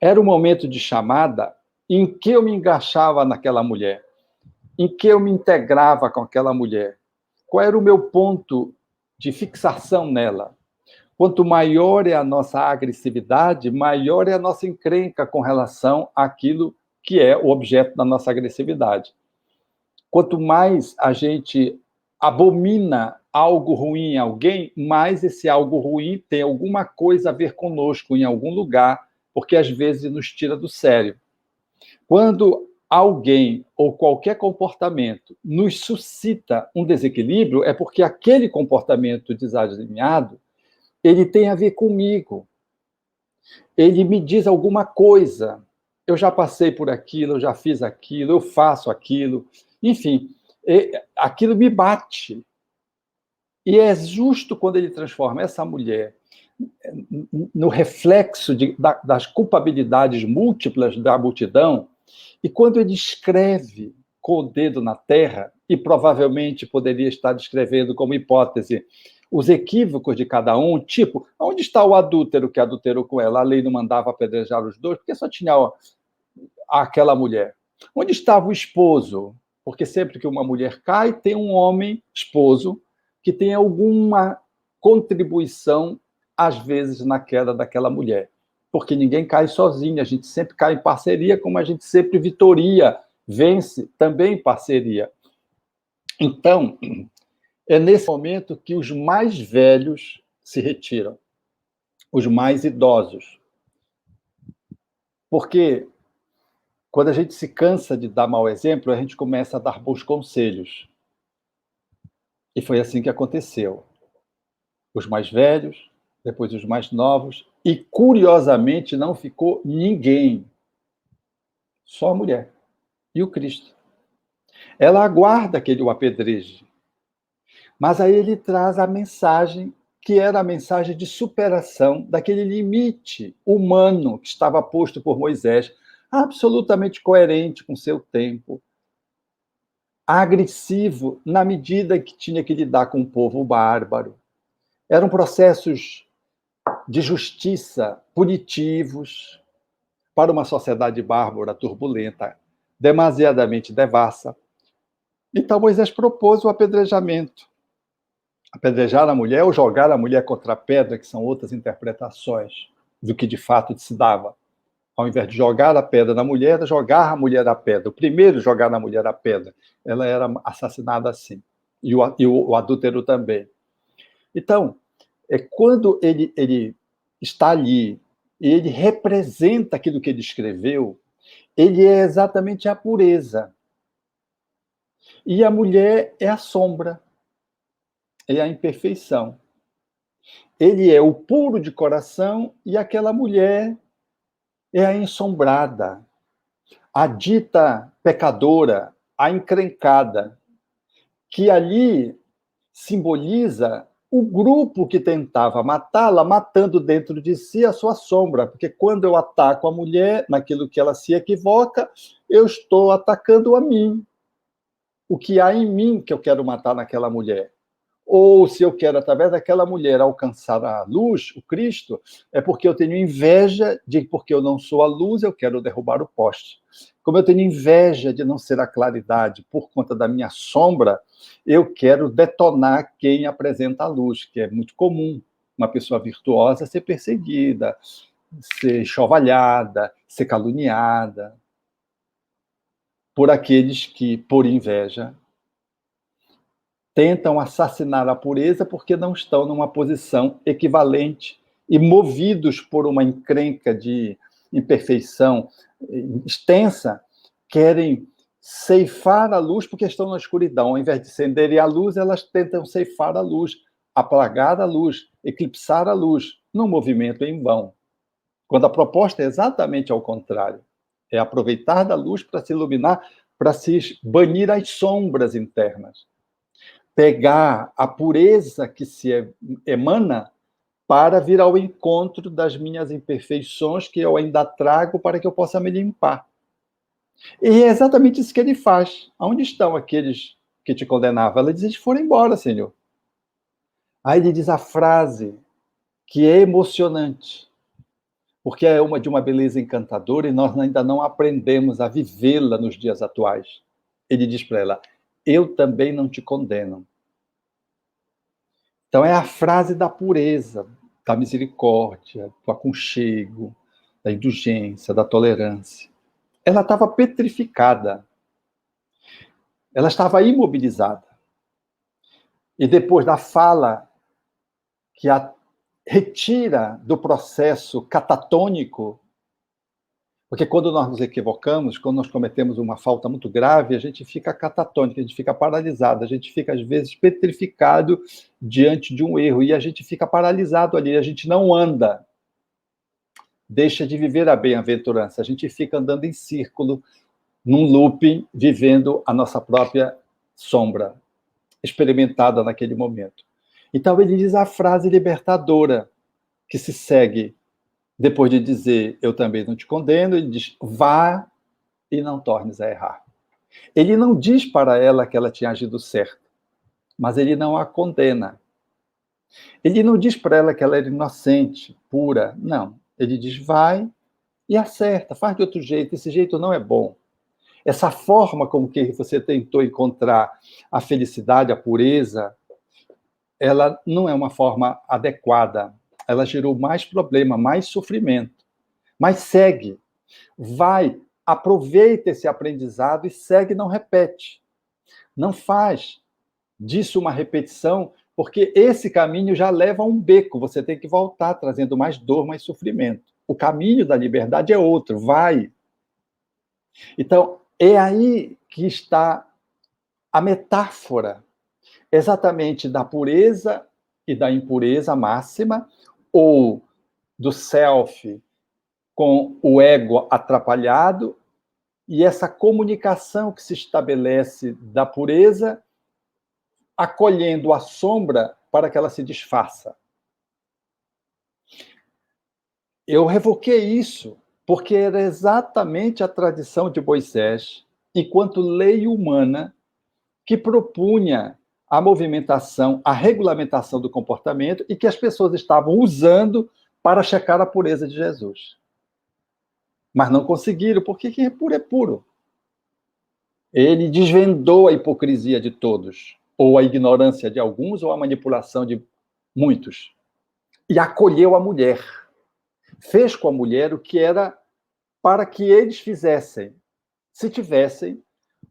Era um momento de chamada em que eu me engaixava naquela mulher, em que eu me integrava com aquela mulher. Qual era o meu ponto de fixação nela? Quanto maior é a nossa agressividade, maior é a nossa encrenca com relação àquilo que é o objeto da nossa agressividade. Quanto mais a gente abomina algo ruim em alguém, mais esse algo ruim tem alguma coisa a ver conosco em algum lugar, porque às vezes nos tira do sério. Quando alguém ou qualquer comportamento nos suscita um desequilíbrio, é porque aquele comportamento desalinhado, ele tem a ver comigo. Ele me diz alguma coisa. Eu já passei por aquilo, eu já fiz aquilo, eu faço aquilo. Enfim, aquilo me bate. E é justo quando ele transforma essa mulher no reflexo das culpabilidades múltiplas da multidão, E quando ele escreve com o dedo na terra, e provavelmente poderia estar descrevendo como hipótese os equívocos de cada um, tipo, onde está o adúltero que adulterou com ela? A lei não mandava apedrejar os dois, porque só tinha aquela mulher. Onde estava o esposo? Porque sempre que uma mulher cai, tem um homem, esposo, que tem alguma contribuição, às vezes, na queda daquela mulher. Porque ninguém cai sozinho, a gente sempre cai em parceria, como a gente sempre vitoria, vence também em parceria. Então, é nesse momento que os mais velhos se retiram, os mais idosos. Porque quando a gente se cansa de dar mau exemplo, a gente começa a dar bons conselhos. E foi assim que aconteceu. Os mais velhos, depois os mais novos, e curiosamente não ficou ninguém. Só a mulher e o Cristo. Ela aguarda que ele o apedreje. Mas aí ele traz a mensagem, que era a mensagem de superação daquele limite humano que estava posto por Moisés, absolutamente coerente com seu tempo, agressivo na medida que tinha que lidar com um povo bárbaro. Eram processos de justiça punitivos para uma sociedade bárbara, turbulenta, demasiadamente devassa. Então Moisés propôs o apedrejamento. Apedrejar a mulher ou jogar a mulher contra a pedra, que são outras interpretações do que de fato se dava. Ao invés de jogar a pedra na mulher, jogar a mulher à pedra. O primeiro jogar na mulher a pedra. Ela era assassinada assim. E o adúltero também. Então, quando ele está ali e ele representa aquilo que ele escreveu, ele é exatamente a pureza. E a mulher é a sombra, é a imperfeição. Ele é o puro de coração e aquela mulher é a ensombrada, a dita pecadora, a encrencada, que ali simboliza o grupo que tentava matá-la, matando dentro de si a sua sombra, porque quando eu ataco a mulher naquilo que ela se equivoca, eu estou atacando a mim. O que há em mim que eu quero matar naquela mulher. Ou se eu quero, através daquela mulher, alcançar a luz, o Cristo, é porque eu tenho inveja de porque eu não sou a luz, eu quero derrubar o poste. Como eu tenho inveja de não ser a claridade por conta da minha sombra, eu quero detonar quem apresenta a luz, que é muito comum. Uma pessoa virtuosa ser perseguida, ser chovalhada, ser caluniada por aqueles que, por inveja, tentam assassinar a pureza porque não estão numa posição equivalente e movidos por uma encrenca de imperfeição extensa, querem ceifar a luz porque estão na escuridão. Ao invés de acenderem a luz, elas tentam ceifar a luz, apagar a luz, eclipsar a luz, num movimento em vão. Quando a proposta é exatamente ao contrário. É aproveitar da luz para se iluminar, para se banir as sombras internas. Pegar a pureza que se emana para vir ao encontro das minhas imperfeições que eu ainda trago para que eu possa me limpar. E é exatamente isso que ele faz. Onde estão aqueles que te condenavam? Ela diz, eles foram embora, Senhor. Aí ele diz a frase que é emocionante, porque é de uma beleza encantadora e nós ainda não aprendemos a vivê-la nos dias atuais. Ele diz para ela, eu também não te condeno. Então é a frase da pureza, da misericórdia, do aconchego, da indulgência, da tolerância. Ela estava petrificada. Ela estava imobilizada. E depois da fala que a retira do processo catatônico, porque quando nós nos equivocamos, quando nós cometemos uma falta muito grave, a gente fica catatônico, a gente fica paralisado, a gente fica, às vezes, petrificado diante de um erro, e a gente fica paralisado ali, a gente não anda, deixa de viver a bem-aventurança, a gente fica andando em círculo, num looping, vivendo a nossa própria sombra, experimentada naquele momento. Então ele diz a frase libertadora, que se segue depois de dizer, eu também não te condeno, ele diz, vá e não tornes a errar. Ele não diz para ela que ela tinha agido certo, mas ele não a condena. Ele não diz para ela que ela era inocente, pura, não. Ele diz, vai e acerta, faz de outro jeito, esse jeito não é bom. Essa forma como que você tentou encontrar a felicidade, a pureza, ela não é uma forma adequada. Ela gerou mais problema, mais sofrimento. Mas segue, vai, aproveita esse aprendizado e segue, não repete. Não faz disso uma repetição, porque esse caminho já leva a um beco, você tem que voltar trazendo mais dor, mais sofrimento. O caminho da liberdade é outro, vai. Então, é aí que está a metáfora, exatamente da pureza e da impureza máxima, ou do self com o ego atrapalhado, e essa comunicação que se estabelece da pureza, acolhendo a sombra para que ela se desfaça. Eu revoquei isso, porque era exatamente a tradição de Moisés, enquanto lei humana, que propunha a movimentação, a regulamentação do comportamento e que as pessoas estavam usando para checar a pureza de Jesus. Mas não conseguiram, porque quem é puro é puro. Ele desvendou a hipocrisia de todos, ou a ignorância de alguns, ou a manipulação de muitos. E acolheu a mulher. Fez com a mulher o que era para que eles fizessem, se tivessem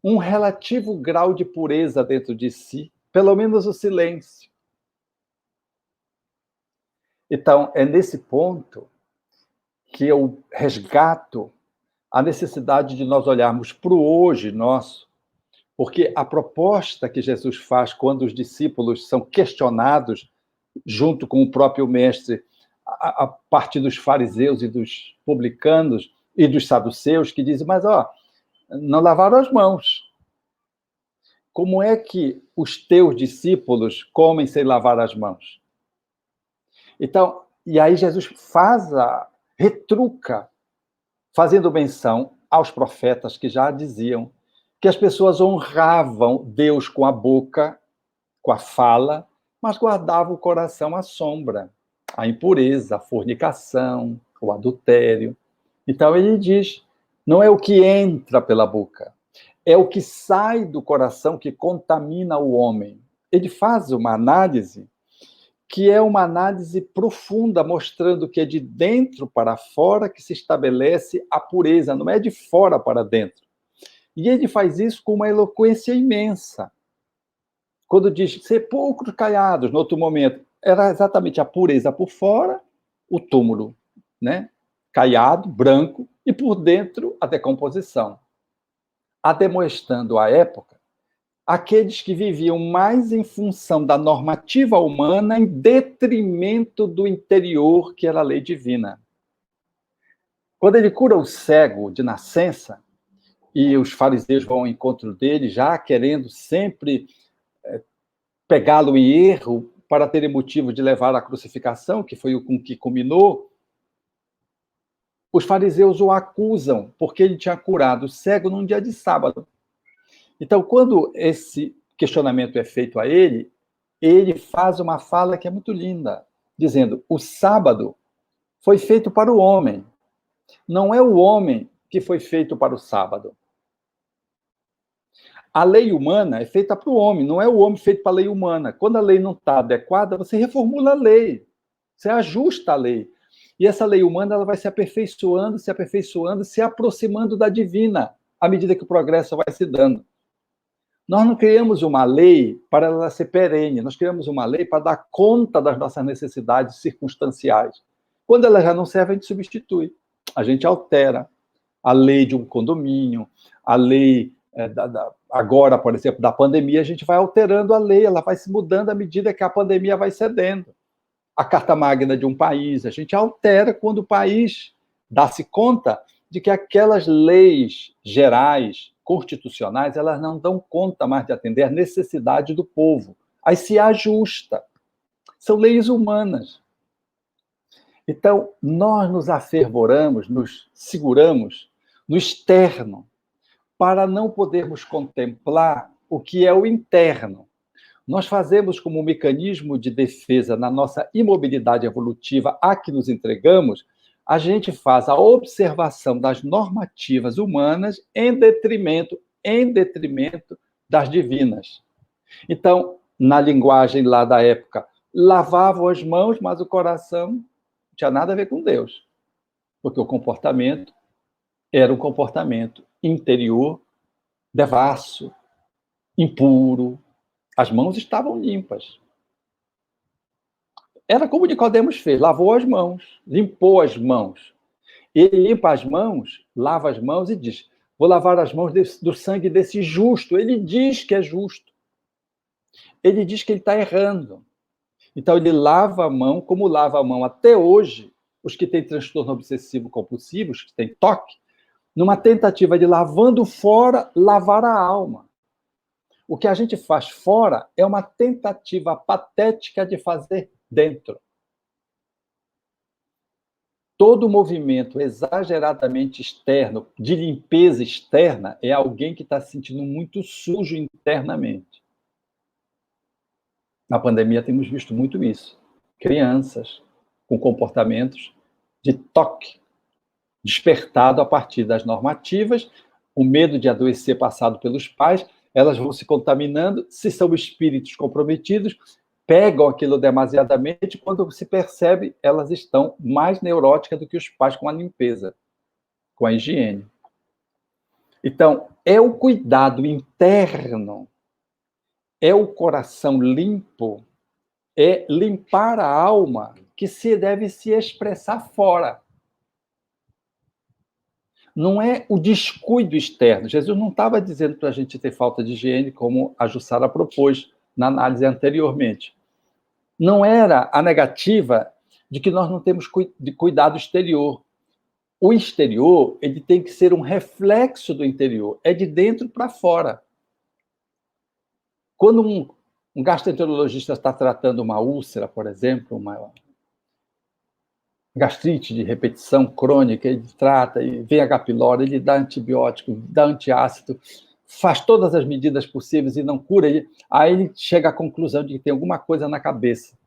um relativo grau de pureza dentro de si, pelo menos o silêncio. Então, é nesse ponto que eu resgato a necessidade de nós olharmos para o hoje nosso, porque a proposta que Jesus faz quando os discípulos são questionados, junto com o próprio mestre, a partir dos fariseus e dos publicanos e dos saduceus, que dizem, mas não lavaram as mãos. Como é que os teus discípulos comem sem lavar as mãos? Então, e aí Jesus retruca, fazendo menção aos profetas que já diziam que as pessoas honravam Deus com a boca, com a fala, mas guardavam o coração à sombra, a impureza, a fornicação, o adultério. Então ele diz, não é o que entra pela boca, é o que sai do coração que contamina o homem. Ele faz uma análise que é uma análise profunda, mostrando que é de dentro para fora que se estabelece a pureza, não é de fora para dentro. E ele faz isso com uma eloquência imensa. Quando diz sepulcros caiados, no outro momento, era exatamente a pureza por fora, o túmulo, né? Caiado, branco, e por dentro a decomposição. Ademoestando a época, aqueles que viviam mais em função da normativa humana em detrimento do interior, que era a lei divina. Quando ele cura o cego de nascença, e os fariseus vão ao encontro dele, já querendo sempre pegá-lo em erro, para terem motivo de levar à crucificação, que foi o com que culminou, os fariseus o acusam, porque ele tinha curado o cego num dia de sábado. Então, quando esse questionamento é feito a ele, ele faz uma fala que é muito linda, dizendo, o sábado foi feito para o homem, não é o homem que foi feito para o sábado. A lei humana é feita para o homem, não é o homem feito para a lei humana. Quando a lei não está adequada, você reformula a lei, você ajusta a lei. E essa lei humana ela vai se aperfeiçoando, se aproximando da divina, à medida que o progresso vai se dando. Nós não criamos uma lei para ela ser perene, nós criamos uma lei para dar conta das nossas necessidades circunstanciais. Quando ela já não serve, a gente substitui. A gente altera a lei de um condomínio, a lei agora, por exemplo, da pandemia, a gente vai alterando a lei, ela vai se mudando à medida que a pandemia vai cedendo. A Carta Magna de um país, a gente altera quando o país dá-se conta de que aquelas leis gerais, constitucionais, elas não dão conta mais de atender a necessidade do povo. Aí se ajusta. São leis humanas. Então, nós nos afervoramos, nos seguramos no externo, para não podermos contemplar o que é o interno. Nós fazemos como um mecanismo de defesa na nossa imobilidade evolutiva a que nos entregamos, a gente faz a observação das normativas humanas em detrimento das divinas. Então, na linguagem lá da época, lavavam as mãos, mas o coração não tinha nada a ver com Deus, porque o comportamento era um comportamento interior, devasso, impuro. As mãos estavam limpas. Era como Nicodemos fez, lavou as mãos, limpou as mãos. Ele limpa as mãos, lava as mãos e diz: vou lavar as mãos do sangue desse justo. Ele diz que é justo. Ele diz que ele está errando. Então, ele lava a mão, como lava a mão até hoje, os que têm transtorno obsessivo compulsivo, os que têm toque, numa tentativa de lavando fora, lavar a alma. O que a gente faz fora é uma tentativa patética de fazer dentro. Todo movimento exageradamente externo, de limpeza externa, é alguém que está se sentindo muito sujo internamente. Na pandemia temos visto muito isso. Crianças com comportamentos de toque, despertado a partir das normativas, o medo de adoecer passado pelos pais, elas vão se contaminando, se são espíritos comprometidos, pegam aquilo demasiadamente, quando se percebe, elas estão mais neuróticas do que os pais com a limpeza, com a higiene. Então, é o cuidado interno, é o coração limpo, é limpar a alma que se deve se expressar fora. Não é o descuido externo. Jesus não estava dizendo para a gente ter falta de higiene, como a Jussara propôs na análise anteriormente. Não era a negativa de que nós não temos cuidado exterior. O exterior, ele tem que ser um reflexo do interior. É de dentro para fora. Quando um gastroenterologista está tratando uma úlcera, por exemplo, uma gastrite de repetição crônica, ele trata, e vem H. pylori, ele dá antibiótico, dá antiácido, faz todas as medidas possíveis e não cura, aí ele chega à conclusão de que tem alguma coisa na cabeça.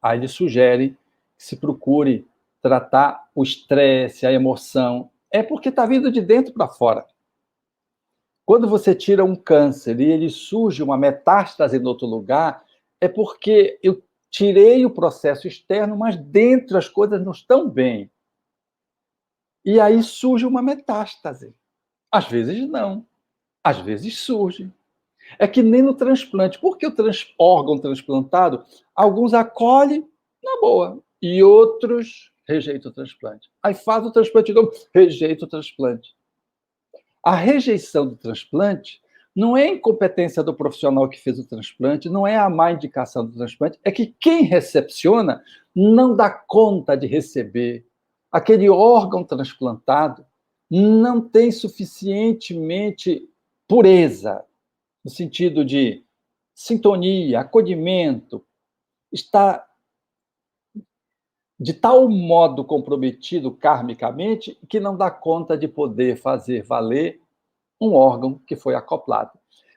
Aí ele sugere que se procure tratar o estresse, a emoção. É porque está vindo de dentro para fora. Quando você tira um câncer e ele surge uma metástase em outro lugar, é porque eu tirei o processo externo, mas dentro as coisas não estão bem. E aí surge uma metástase. Às vezes não. Às vezes surge. É que nem no transplante. Porque o órgão transplantado, alguns acolhem na boa, e outros rejeitam o transplante. Aí faz o transplante de novo, rejeita o transplante. A rejeição do transplante não é incompetência do profissional que fez o transplante, não é a má indicação do transplante, é que quem recepciona não dá conta de receber. Aquele órgão transplantado não tem suficientemente pureza, no sentido de sintonia, acolhimento, está de tal modo comprometido karmicamente que não dá conta de poder fazer valer um órgão que foi acoplado.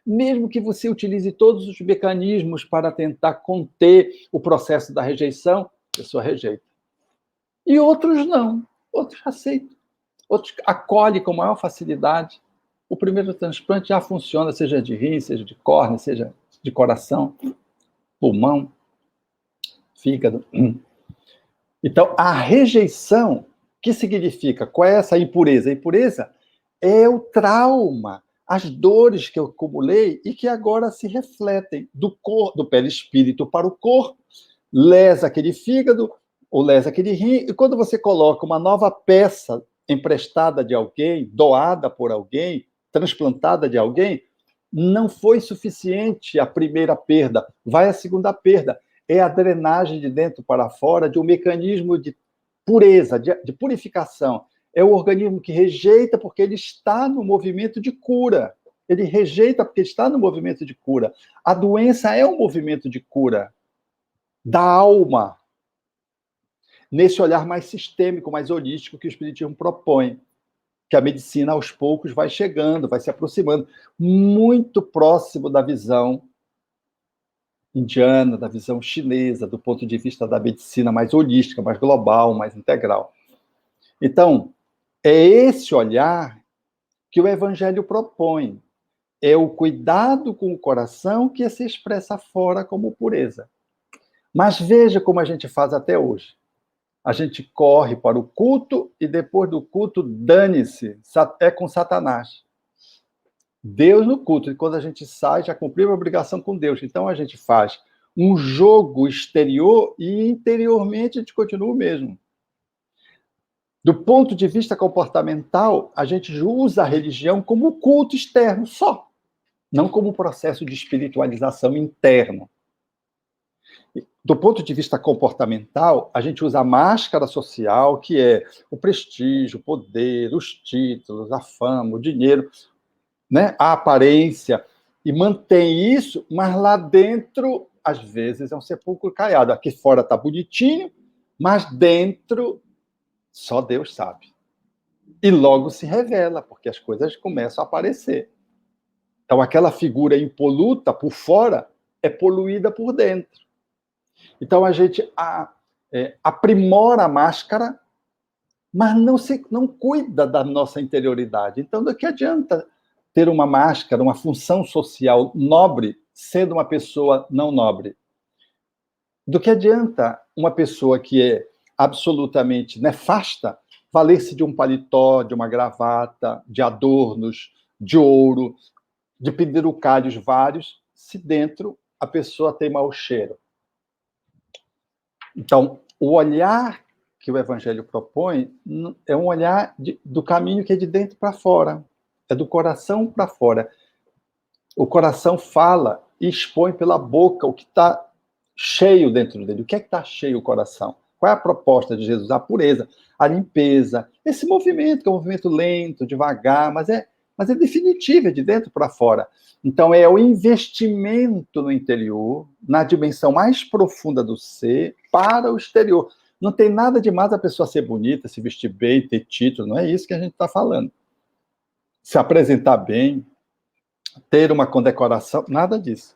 Mesmo que você utilize todos os mecanismos para tentar conter o processo da rejeição, a pessoa rejeita. E outros não. Outros aceitam. Outros acolhem com maior facilidade. O primeiro transplante já funciona, seja de rim, seja de córnea, seja de coração, pulmão, fígado. Então, a rejeição, que significa? Qual é essa impureza? A impureza é o trauma, as dores que eu acumulei e que agora se refletem do perispírito para o corpo, lesa aquele fígado, ou lesa aquele rim, e quando você coloca uma nova peça emprestada de alguém, doada por alguém, transplantada de alguém, não foi suficiente a primeira perda, vai a segunda perda. É a drenagem de dentro para fora de um mecanismo de pureza, de purificação. É o organismo que rejeita porque ele está no movimento de cura. Ele rejeita porque está no movimento de cura. A doença é um movimento de cura da alma, nesse olhar mais sistêmico, mais holístico que o Espiritismo propõe. que a medicina, aos poucos, vai chegando, vai se aproximando, muito próximo da visão indiana, da visão chinesa, do ponto de vista da medicina mais holística, mais global, mais integral. Então, é esse olhar que o Evangelho propõe. É o cuidado com o coração que se expressa fora como pureza. Mas veja como a gente faz até hoje. A gente corre para o culto e depois do culto, dane-se, é com Satanás. Deus no culto, e quando a gente sai, já cumpriu a obrigação com Deus. Então a gente faz um jogo exterior e interiormente a gente continua o mesmo. Do ponto de vista comportamental, a gente usa a religião como culto externo só, não como processo de espiritualização interno. Do ponto de vista comportamental, a gente usa a máscara social, que é o prestígio, o poder, os títulos, a fama, o dinheiro, né? A aparência, e mantém isso, mas lá dentro, às vezes, é um sepulcro caiado. Aqui fora está bonitinho, mas dentro, só Deus sabe. E logo se revela, porque as coisas começam a aparecer. Então, aquela figura impoluta por fora é poluída por dentro. Então, a gente aprimora a máscara, mas não cuida da nossa interioridade. Então, do que adianta ter uma máscara, uma função social nobre, sendo uma pessoa não nobre? Do que adianta uma pessoa que é absolutamente nefasta valer-se de um paletó, de uma gravata, de adornos, de ouro, de penduricalhos vários, se dentro a pessoa tem mau cheiro? Então, o olhar que o Evangelho propõe é um olhar do caminho que é de dentro para fora, é do coração para fora. O coração fala e expõe pela boca o que está cheio dentro dele. O que é que está cheio o coração? Qual é a proposta de Jesus? A pureza, a limpeza, esse movimento, que é um movimento lento, devagar, mas é definitivo, é de dentro para fora. Então, é o investimento no interior, na dimensão mais profunda do ser, para o exterior. Não tem nada de mais a pessoa ser bonita, se vestir bem, ter título, não é isso que a gente está falando. Se apresentar bem, ter uma condecoração, nada disso.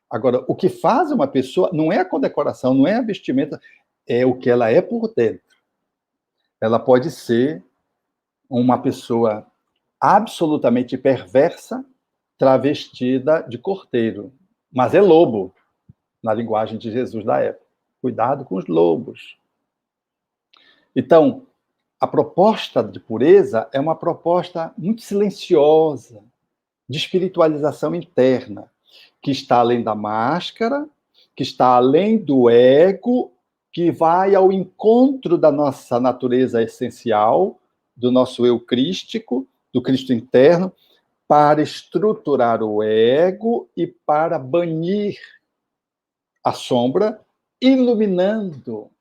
Agora, o que faz uma pessoa não é a condecoração, não é a vestimenta, é o que ela é por dentro. Ela pode ser uma pessoa absolutamente perversa, travestida de cordeiro, mas é lobo, na linguagem de Jesus da época. Cuidado com os lobos. Então, a proposta de pureza é uma proposta muito silenciosa, de espiritualização interna, que está além da máscara, que está além do ego, que vai ao encontro da nossa natureza essencial, do nosso eu crístico, do Cristo interno, para estruturar o ego e para banir a sombra, iluminando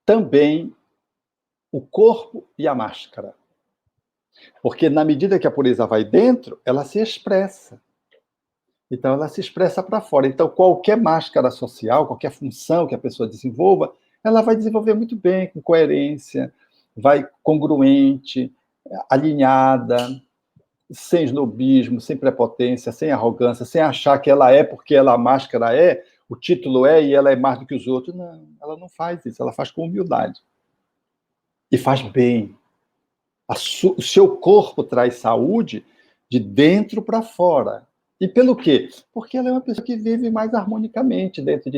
também o corpo e a máscara. Porque na medida que a pureza vai dentro, ela se expressa. Então, ela se expressa para fora. Então, qualquer máscara social, qualquer função que a pessoa desenvolva, ela vai desenvolver muito bem, com coerência, vai congruente, alinhada, sem snobismo, sem prepotência, sem arrogância, sem achar que ela é porque ela, a máscara é, o título é e ela é mais do que os outros. Não, ela não faz isso, ela faz com humildade. E faz bem. O seu corpo traz saúde de dentro para fora. E pelo quê? Porque ela é uma pessoa que vive mais harmonicamente dentro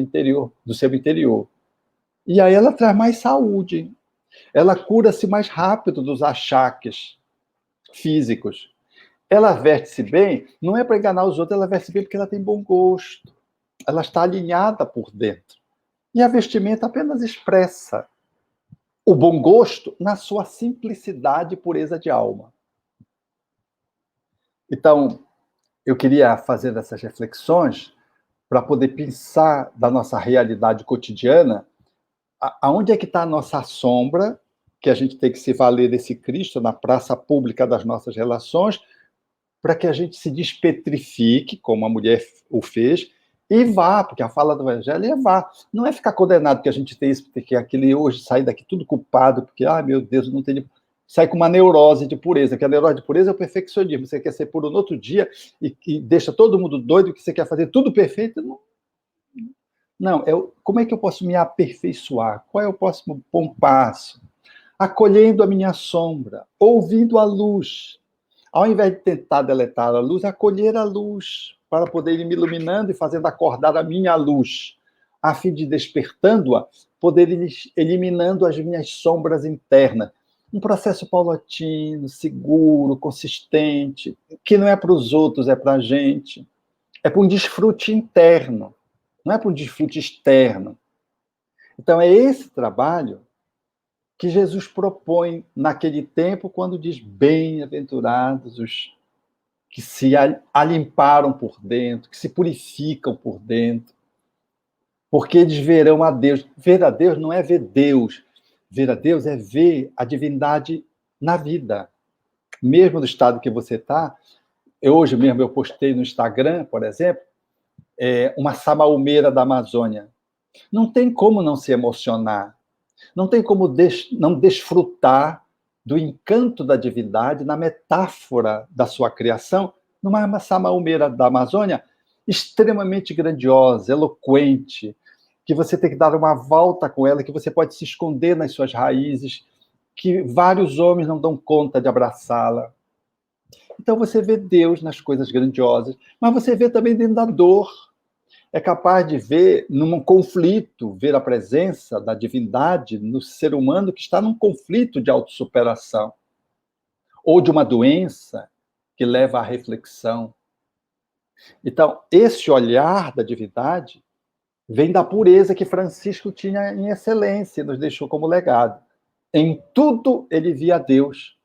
do seu interior. E aí ela traz mais saúde. Ela cura-se mais rápido dos achaques físicos. Ela veste-se bem, não é para enganar os outros, ela veste-se bem porque ela tem bom gosto. Ela está alinhada por dentro. E a vestimenta apenas expressa o bom gosto na sua simplicidade e pureza de alma. Então, eu queria fazer essas reflexões para poder pensar da nossa realidade cotidiana, aonde é que está a nossa sombra, que a gente tem que se valer desse Cristo na praça pública das nossas relações, para que a gente se despetrifique, como a mulher o fez, e vá, porque a fala do Evangelho é vá. Não é ficar condenado que a gente tem isso, porque aquele hoje sai daqui tudo culpado, porque, meu Deus, não tem... sai com uma neurose de pureza, que a neurose de pureza é o perfeccionismo. Você quer ser puro no outro dia e deixa todo mundo doido, que você quer fazer tudo perfeito. Não, como é que eu posso me aperfeiçoar? Qual é o próximo bom passo? Acolhendo a minha sombra, ouvindo a luz. Ao invés de tentar deletar a luz, acolher a luz, para poder ir me iluminando e fazendo acordar a minha luz, a fim de, despertando-a, poder ir eliminando as minhas sombras internas. Um processo paulatino, seguro, consistente, que não é para os outros, é para a gente. É para um desfrute interno, não é para um desfrute externo. Então, é esse trabalho que Jesus propõe naquele tempo, quando diz: bem-aventurados os que se alimparam por dentro, que se purificam por dentro, porque eles verão a Deus. Ver a Deus não é ver Deus. Ver a Deus é ver a divindade na vida. Mesmo no estado que você está, hoje mesmo eu postei no Instagram, por exemplo, uma samaumeira da Amazônia. Não tem como não se emocionar. Não tem como não desfrutar do encanto da divindade na metáfora da sua criação, numa samaumeira da Amazônia extremamente grandiosa, eloquente, que você tem que dar uma volta com ela, que você pode se esconder nas suas raízes, que vários homens não dão conta de abraçá-la. Então você vê Deus nas coisas grandiosas, mas você vê também dentro da dor. É capaz de ver num conflito, ver a presença da divindade no ser humano que está num conflito de autossuperação, ou de uma doença que leva à reflexão. Então, esse olhar da divindade vem da pureza que Francisco tinha em excelência e nos deixou como legado. Em tudo ele via Deus.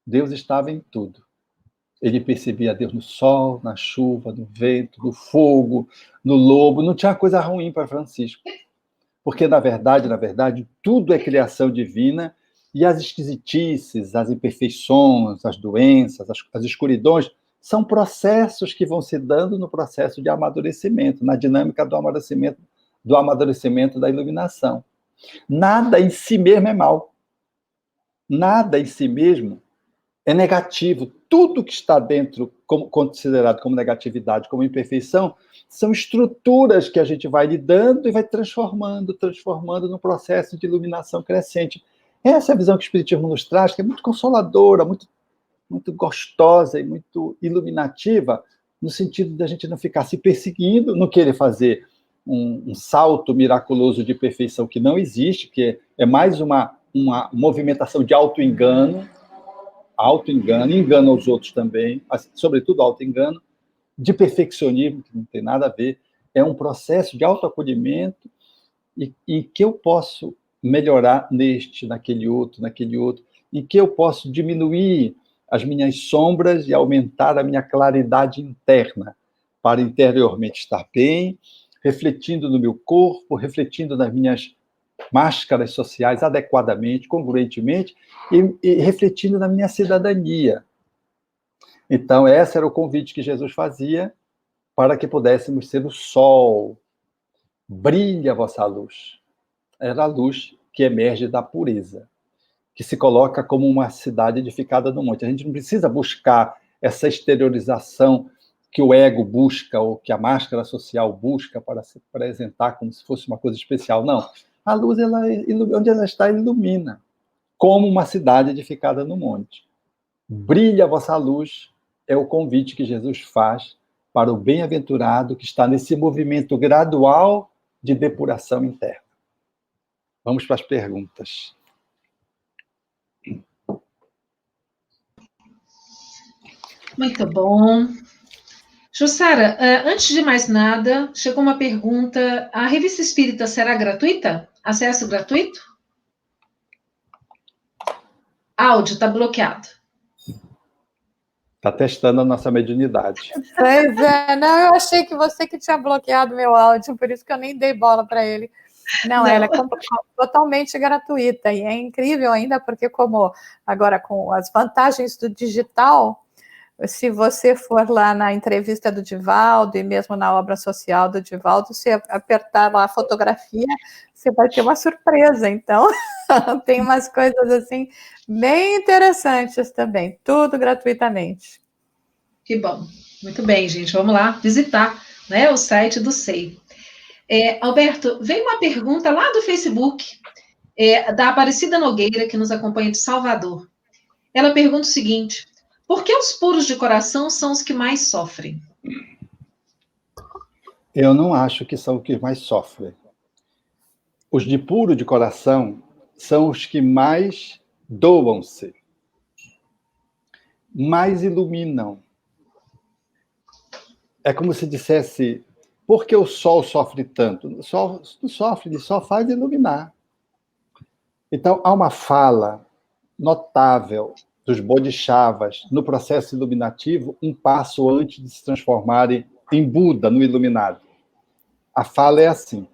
Deus estava em tudo. Ele percebia Deus no sol, na chuva, no vento, no fogo, no lobo. Não tinha coisa ruim para Francisco. Porque, na verdade, tudo é criação divina e as esquisitices, as imperfeições, as doenças, as escuridões, são processos que vão se dando no processo de amadurecimento, na dinâmica do amadurecimento da iluminação. Nada em si mesmo é mal. Nada em si mesmo é negativo. Tudo que está dentro, considerado como negatividade, como imperfeição, são estruturas que a gente vai lidando e vai transformando no processo de iluminação crescente. Essa é a visão que o Espiritismo nos traz, que é muito consoladora, muito, muito gostosa e muito iluminativa, no sentido de a gente não ficar se perseguindo, não querer fazer um salto miraculoso de perfeição que não existe, que é mais uma movimentação de auto-engano, engana os outros também, mas, sobretudo auto-engano, de perfeccionismo, que não tem nada a ver, é um processo de autoacolhimento e que eu posso melhorar naquele outro, e que eu posso diminuir as minhas sombras e aumentar a minha claridade interna, para interiormente estar bem, refletindo no meu corpo, refletindo nas minhas máscaras sociais adequadamente, congruentemente, e refletindo na minha cidadania. Então, esse era o convite que Jesus fazia para que pudéssemos ser o sol. Brilha a vossa luz. Era a luz que emerge da pureza, que se coloca como uma cidade edificada no monte. A gente não precisa buscar essa exteriorização que o ego busca, ou que a máscara social busca para se apresentar como se fosse uma coisa especial. Não. A luz, onde ela está, ilumina, como uma cidade edificada no monte. Brilha a vossa luz, é o convite que Jesus faz para o bem-aventurado que está nesse movimento gradual de depuração interna. Vamos para as perguntas. Muito bom. Jussara, antes de mais nada, chegou uma pergunta. A Revista Espírita será gratuita? Acesso gratuito? Áudio está bloqueado. Está testando a nossa mediunidade. Pois é, não, eu achei que você que tinha bloqueado meu áudio, por isso que eu nem dei bola para ele. Não, ela é totalmente gratuita, e é incrível ainda, porque como agora com as vantagens do digital, se você for lá na entrevista do Divaldo e mesmo na obra social do Divaldo, se apertar lá a fotografia, você vai ter uma surpresa. Então, tem umas coisas assim bem interessantes também, tudo gratuitamente. Que bom. Muito bem, gente. Vamos lá visitar, né, o site do SEI. Alberto, veio uma pergunta lá do Facebook, da Aparecida Nogueira, que nos acompanha de Salvador. Ela pergunta o seguinte: por que os puros de coração são os que mais sofrem? Eu não acho que são os que mais sofrem. Os de puro de coração são os que mais doam-se, mais iluminam. É como se dissesse, por que o sol sofre tanto? O sol não sofre, ele só faz iluminar. Então, há uma fala notável dos bodhisattvas no processo iluminativo, um passo antes de se transformarem em Buda, no iluminado. A fala é assim,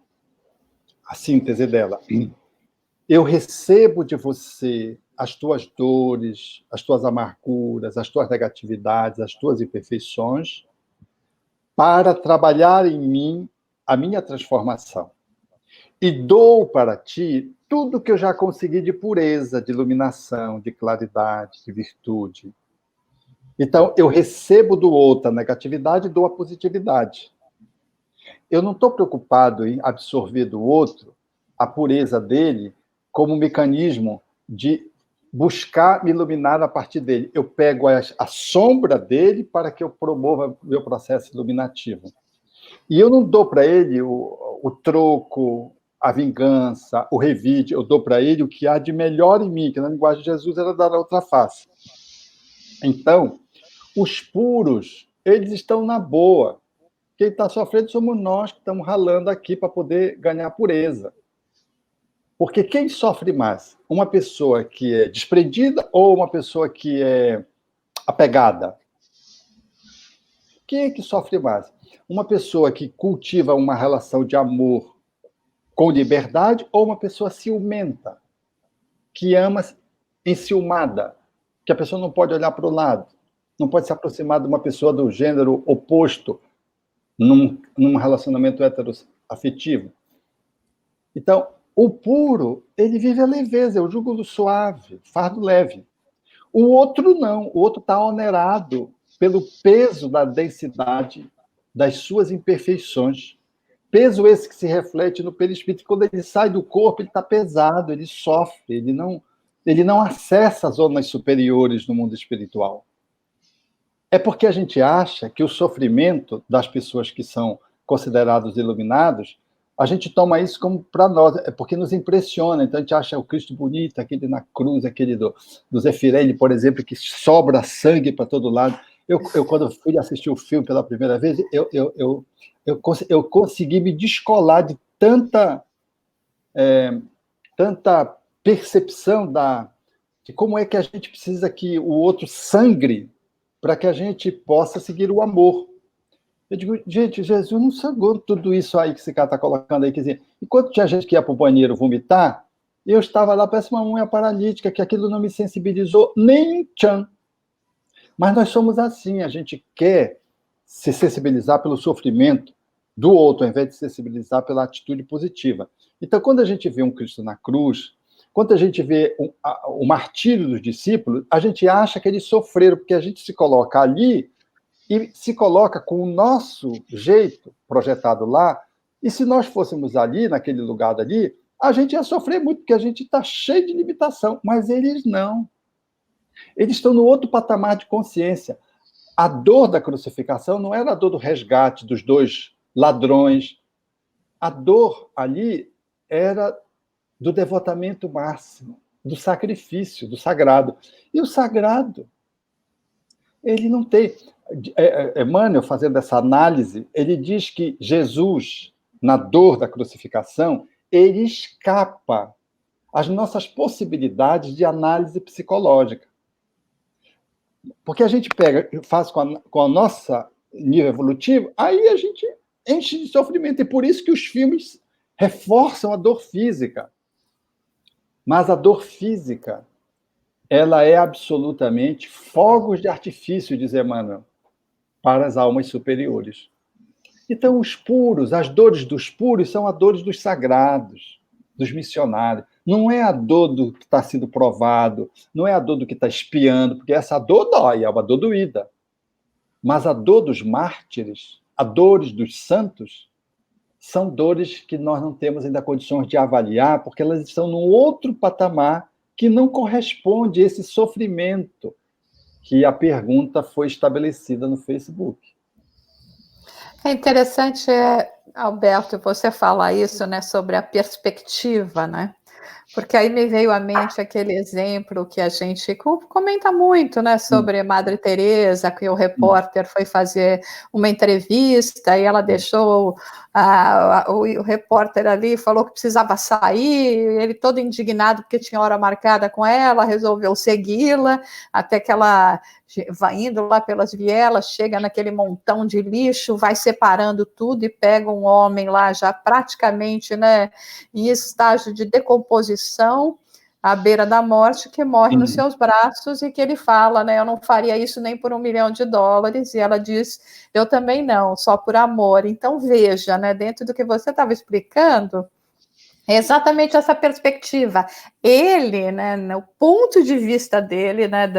a síntese dela. Eu recebo de você as tuas dores, as tuas amarguras, as tuas negatividades, as tuas imperfeições, para trabalhar em mim a minha transformação. E dou para ti tudo que eu já consegui de pureza, de iluminação, de claridade, de virtude. Então, eu recebo do outro a negatividade e dou a positividade. Eu não estou preocupado em absorver do outro a pureza dele como um mecanismo de buscar me iluminar a partir dele. Eu pego a sombra dele para que eu promova meu processo iluminativo. E eu não dou para ele o troco, a vingança, o revide. Eu dou para ele o que há de melhor em mim, que na linguagem de Jesus era dar a outra face. Então, os puros, eles estão na boa. Quem está sofrendo somos nós que estamos ralando aqui para poder ganhar pureza. Porque quem sofre mais? Uma pessoa que é desprendida ou uma pessoa que é apegada? Quem é que sofre mais? Uma pessoa que cultiva uma relação de amor com liberdade ou uma pessoa ciumenta, que ama enciumada, que a pessoa não pode olhar para o lado, não pode se aproximar de uma pessoa do gênero oposto num relacionamento heteroafetivo. Então, o puro, ele vive a leveza, é o jugo suave, fardo leve. O outro não, o outro está onerado pelo peso da densidade das suas imperfeições. Peso esse que se reflete no perispírito. Quando ele sai do corpo, ele está pesado, ele sofre, ele não acessa as zonas superiores no mundo espiritual. É porque a gente acha que o sofrimento das pessoas que são considerados iluminados, a gente toma isso como para nós, é porque nos impressiona. Então a gente acha o Cristo bonito, aquele na cruz, aquele do Zeffirelli, por exemplo, que sobra sangue para todo lado. Eu quando fui assistir o filme pela primeira vez, eu consegui me descolar de tanta percepção de como é que a gente precisa que o outro sangre para que a gente possa seguir o amor. Eu digo, gente, Jesus não sangrou tudo isso aí que esse cara está colocando aí. Quer dizer, enquanto tinha gente que ia para o banheiro vomitar, eu estava lá, parece uma unha paralítica, que aquilo não me sensibilizou nem um tchan. Mas nós somos assim, a gente quer se sensibilizar pelo sofrimento do outro, ao invés de se sensibilizar pela atitude positiva. Então, quando a gente vê um Cristo na cruz, quando a gente vê o martírio dos discípulos, a gente acha que eles sofreram, porque a gente se coloca ali e se coloca com o nosso jeito projetado lá, e se nós fôssemos ali, naquele lugar ali, a gente ia sofrer muito, porque a gente está cheio de limitação, mas eles não. Eles estão no outro patamar de consciência. A dor da crucificação não era a dor do resgate dos dois ladrões. A dor ali era do devotamento máximo, do sacrifício, do sagrado. E o sagrado, ele não tem... Emmanuel, fazendo essa análise, ele diz que Jesus, na dor da crucificação, ele escapa às nossas possibilidades de análise psicológica. Porque a gente pega, faz com a nossa nível evolutivo, aí a gente enche de sofrimento. E por isso que os filmes reforçam a dor física. Mas a dor física, ela é absolutamente fogos de artifício, diz Emmanuel, para as almas superiores. Então, os puros, as dores dos puros são as dores dos sagrados, dos missionários. Não é a dor do que está sendo provado, não é a dor do que está espiando, porque essa dor dói, é uma dor doída. Mas a dor dos mártires, a dores dos santos, são dores que nós não temos ainda condições de avaliar, porque elas estão num outro patamar que não corresponde a esse sofrimento que a pergunta foi estabelecida no Facebook. É interessante, Alberto, você falar isso, né, sobre a perspectiva, né? Porque aí me veio à mente aquele exemplo que a gente comenta muito, né, sobre Madre Teresa, que o repórter foi fazer uma entrevista e ela deixou o repórter ali, falou que precisava sair, ele todo indignado porque tinha hora marcada com ela, resolveu segui-la, até que ela vai indo lá pelas vielas, chega naquele montão de lixo, vai separando tudo e pega um homem lá já praticamente, né, em estágio de decomposição, à beira da morte, que morre nos seus braços e que ele fala, né, eu não faria isso nem por $1 milhão, e ela diz, eu também não, só por amor. Então, veja, né, dentro do que você estava explicando, é exatamente essa perspectiva. Ele, né, no ponto de vista dele, né,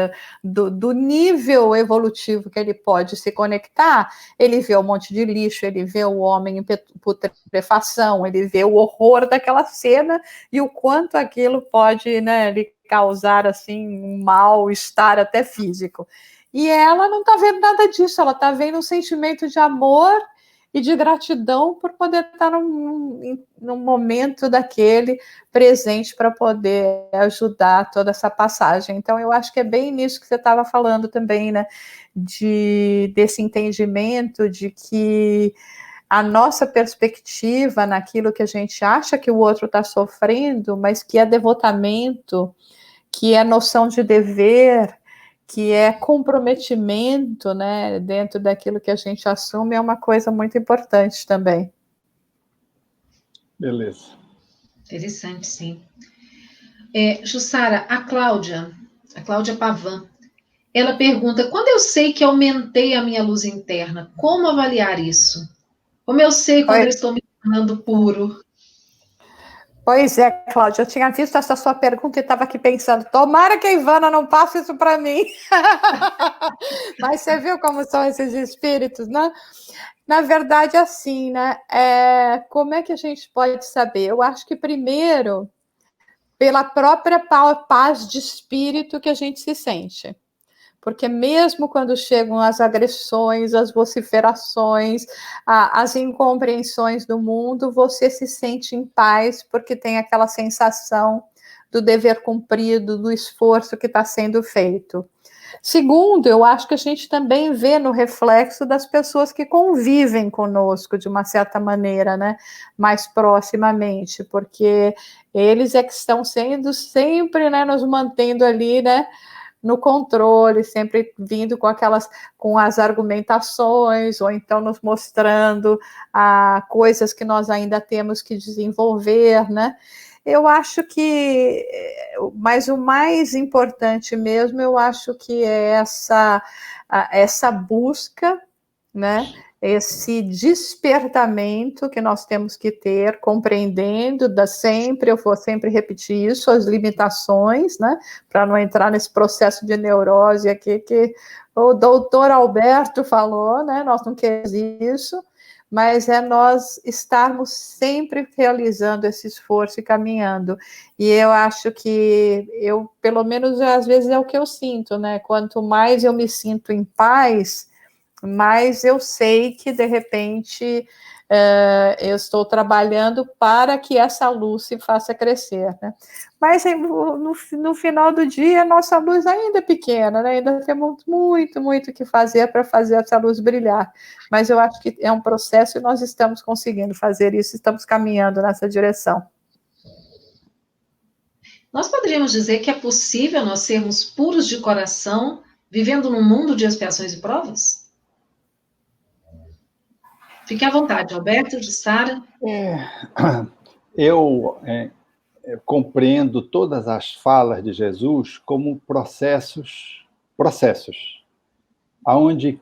do nível evolutivo que ele pode se conectar, ele vê um monte de lixo, ele vê o homem em putrefação, ele vê o horror daquela cena e o quanto aquilo pode, né, lhe causar assim um mal-estar até físico. E ela não está vendo nada disso, ela está vendo um sentimento de amor e de gratidão por poder estar num momento daquele presente para poder ajudar toda essa passagem. Então, eu acho que é bem nisso que você estava falando também, né? Desse entendimento de que a nossa perspectiva naquilo que a gente acha que o outro está sofrendo, mas que é devotamento, que é noção de dever, que é comprometimento, né, dentro daquilo que a gente assume, é uma coisa muito importante também. Beleza. Interessante, sim. Jussara, a Cláudia Pavan, ela pergunta, quando eu sei que aumentei a minha luz interna, como avaliar isso? Como eu sei quando eu estou me tornando puro? Pois é, Cláudia, eu tinha visto essa sua pergunta e estava aqui pensando, tomara que a Ivana não passe isso para mim. Mas você viu como são esses espíritos, né? Na verdade, assim, né? Como é que a gente pode saber? Eu acho que primeiro, pela própria paz de espírito que a gente se sente. Porque mesmo quando chegam as agressões, as vociferações, as incompreensões do mundo, você se sente em paz, porque tem aquela sensação do dever cumprido, do esforço que está sendo feito. Segundo, eu acho que a gente também vê no reflexo das pessoas que convivem conosco, de uma certa maneira, né, mais proximamente, porque eles é que estão sendo sempre, né, nos mantendo ali, né, no controle, sempre vindo com as argumentações, ou então nos mostrando coisas que nós ainda temos que desenvolver, né? Eu acho que, mas o mais importante mesmo, eu acho que é essa busca, né? Esse despertamento que nós temos que ter, compreendendo eu vou sempre repetir isso, as limitações, né, para não entrar nesse processo de neurose aqui que o doutor Alberto falou, né, nós não queremos isso, mas é nós estarmos sempre realizando esse esforço e caminhando. E eu acho que pelo menos, às vezes é o que eu sinto, né, quanto mais eu me sinto em paz, mas eu sei que, de repente, eu estou trabalhando para que essa luz se faça crescer, né? Mas no final do dia, a nossa luz ainda é pequena, né? Ainda temos muito, muito o que fazer para fazer essa luz brilhar. Mas eu acho que é um processo e nós estamos conseguindo fazer isso, estamos caminhando nessa direção. Nós poderíamos dizer que é possível nós sermos puros de coração, vivendo num mundo de expiações e provas? Fique à vontade, Alberto, Jussara. compreendo todas as falas de Jesus como processos, onde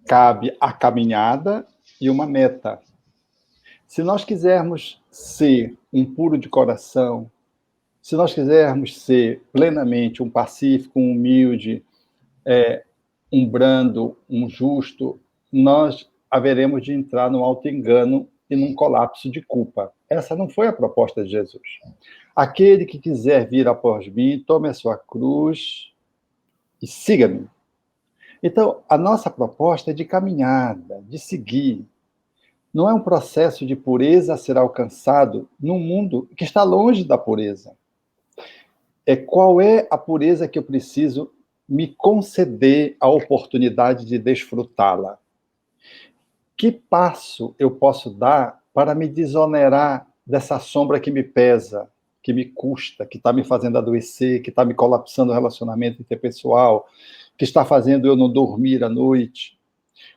cabe a caminhada e uma meta. Se nós quisermos ser um puro de coração, se nós quisermos ser plenamente um pacífico, um humilde, um brando, um justo, nós haveremos de entrar no auto-engano e num colapso de culpa. Essa não foi a proposta de Jesus. Aquele que quiser vir após mim, tome a sua cruz e siga-me. Então, a nossa proposta é de caminhada, de seguir. Não é um processo de pureza a ser alcançado num mundo que está longe da pureza. Qual é a pureza que eu preciso me conceder a oportunidade de desfrutá-la? Que passo eu posso dar para me desonerar dessa sombra que me pesa, que me custa, que está me fazendo adoecer, que está me colapsando o relacionamento interpessoal, que está fazendo eu não dormir à noite?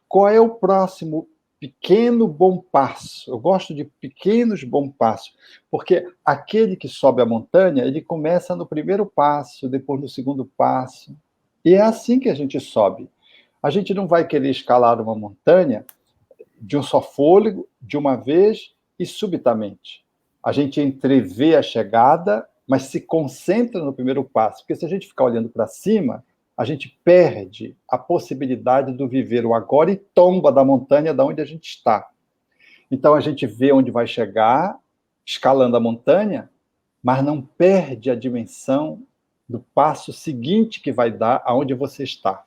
Qual é o próximo pequeno bom passo? Eu gosto de pequenos bons passos, porque aquele que sobe a montanha, ele começa no primeiro passo, depois no segundo passo, e é assim que a gente sobe. A gente não vai querer escalar uma montanha de um só fôlego, de uma vez e subitamente. A gente entrevê a chegada, mas se concentra no primeiro passo, porque se a gente ficar olhando para cima, a gente perde a possibilidade do viver o agora e tomba da montanha da onde a gente está. Então, a gente vê onde vai chegar, escalando a montanha, mas não perde a dimensão do passo seguinte que vai dar aonde você está.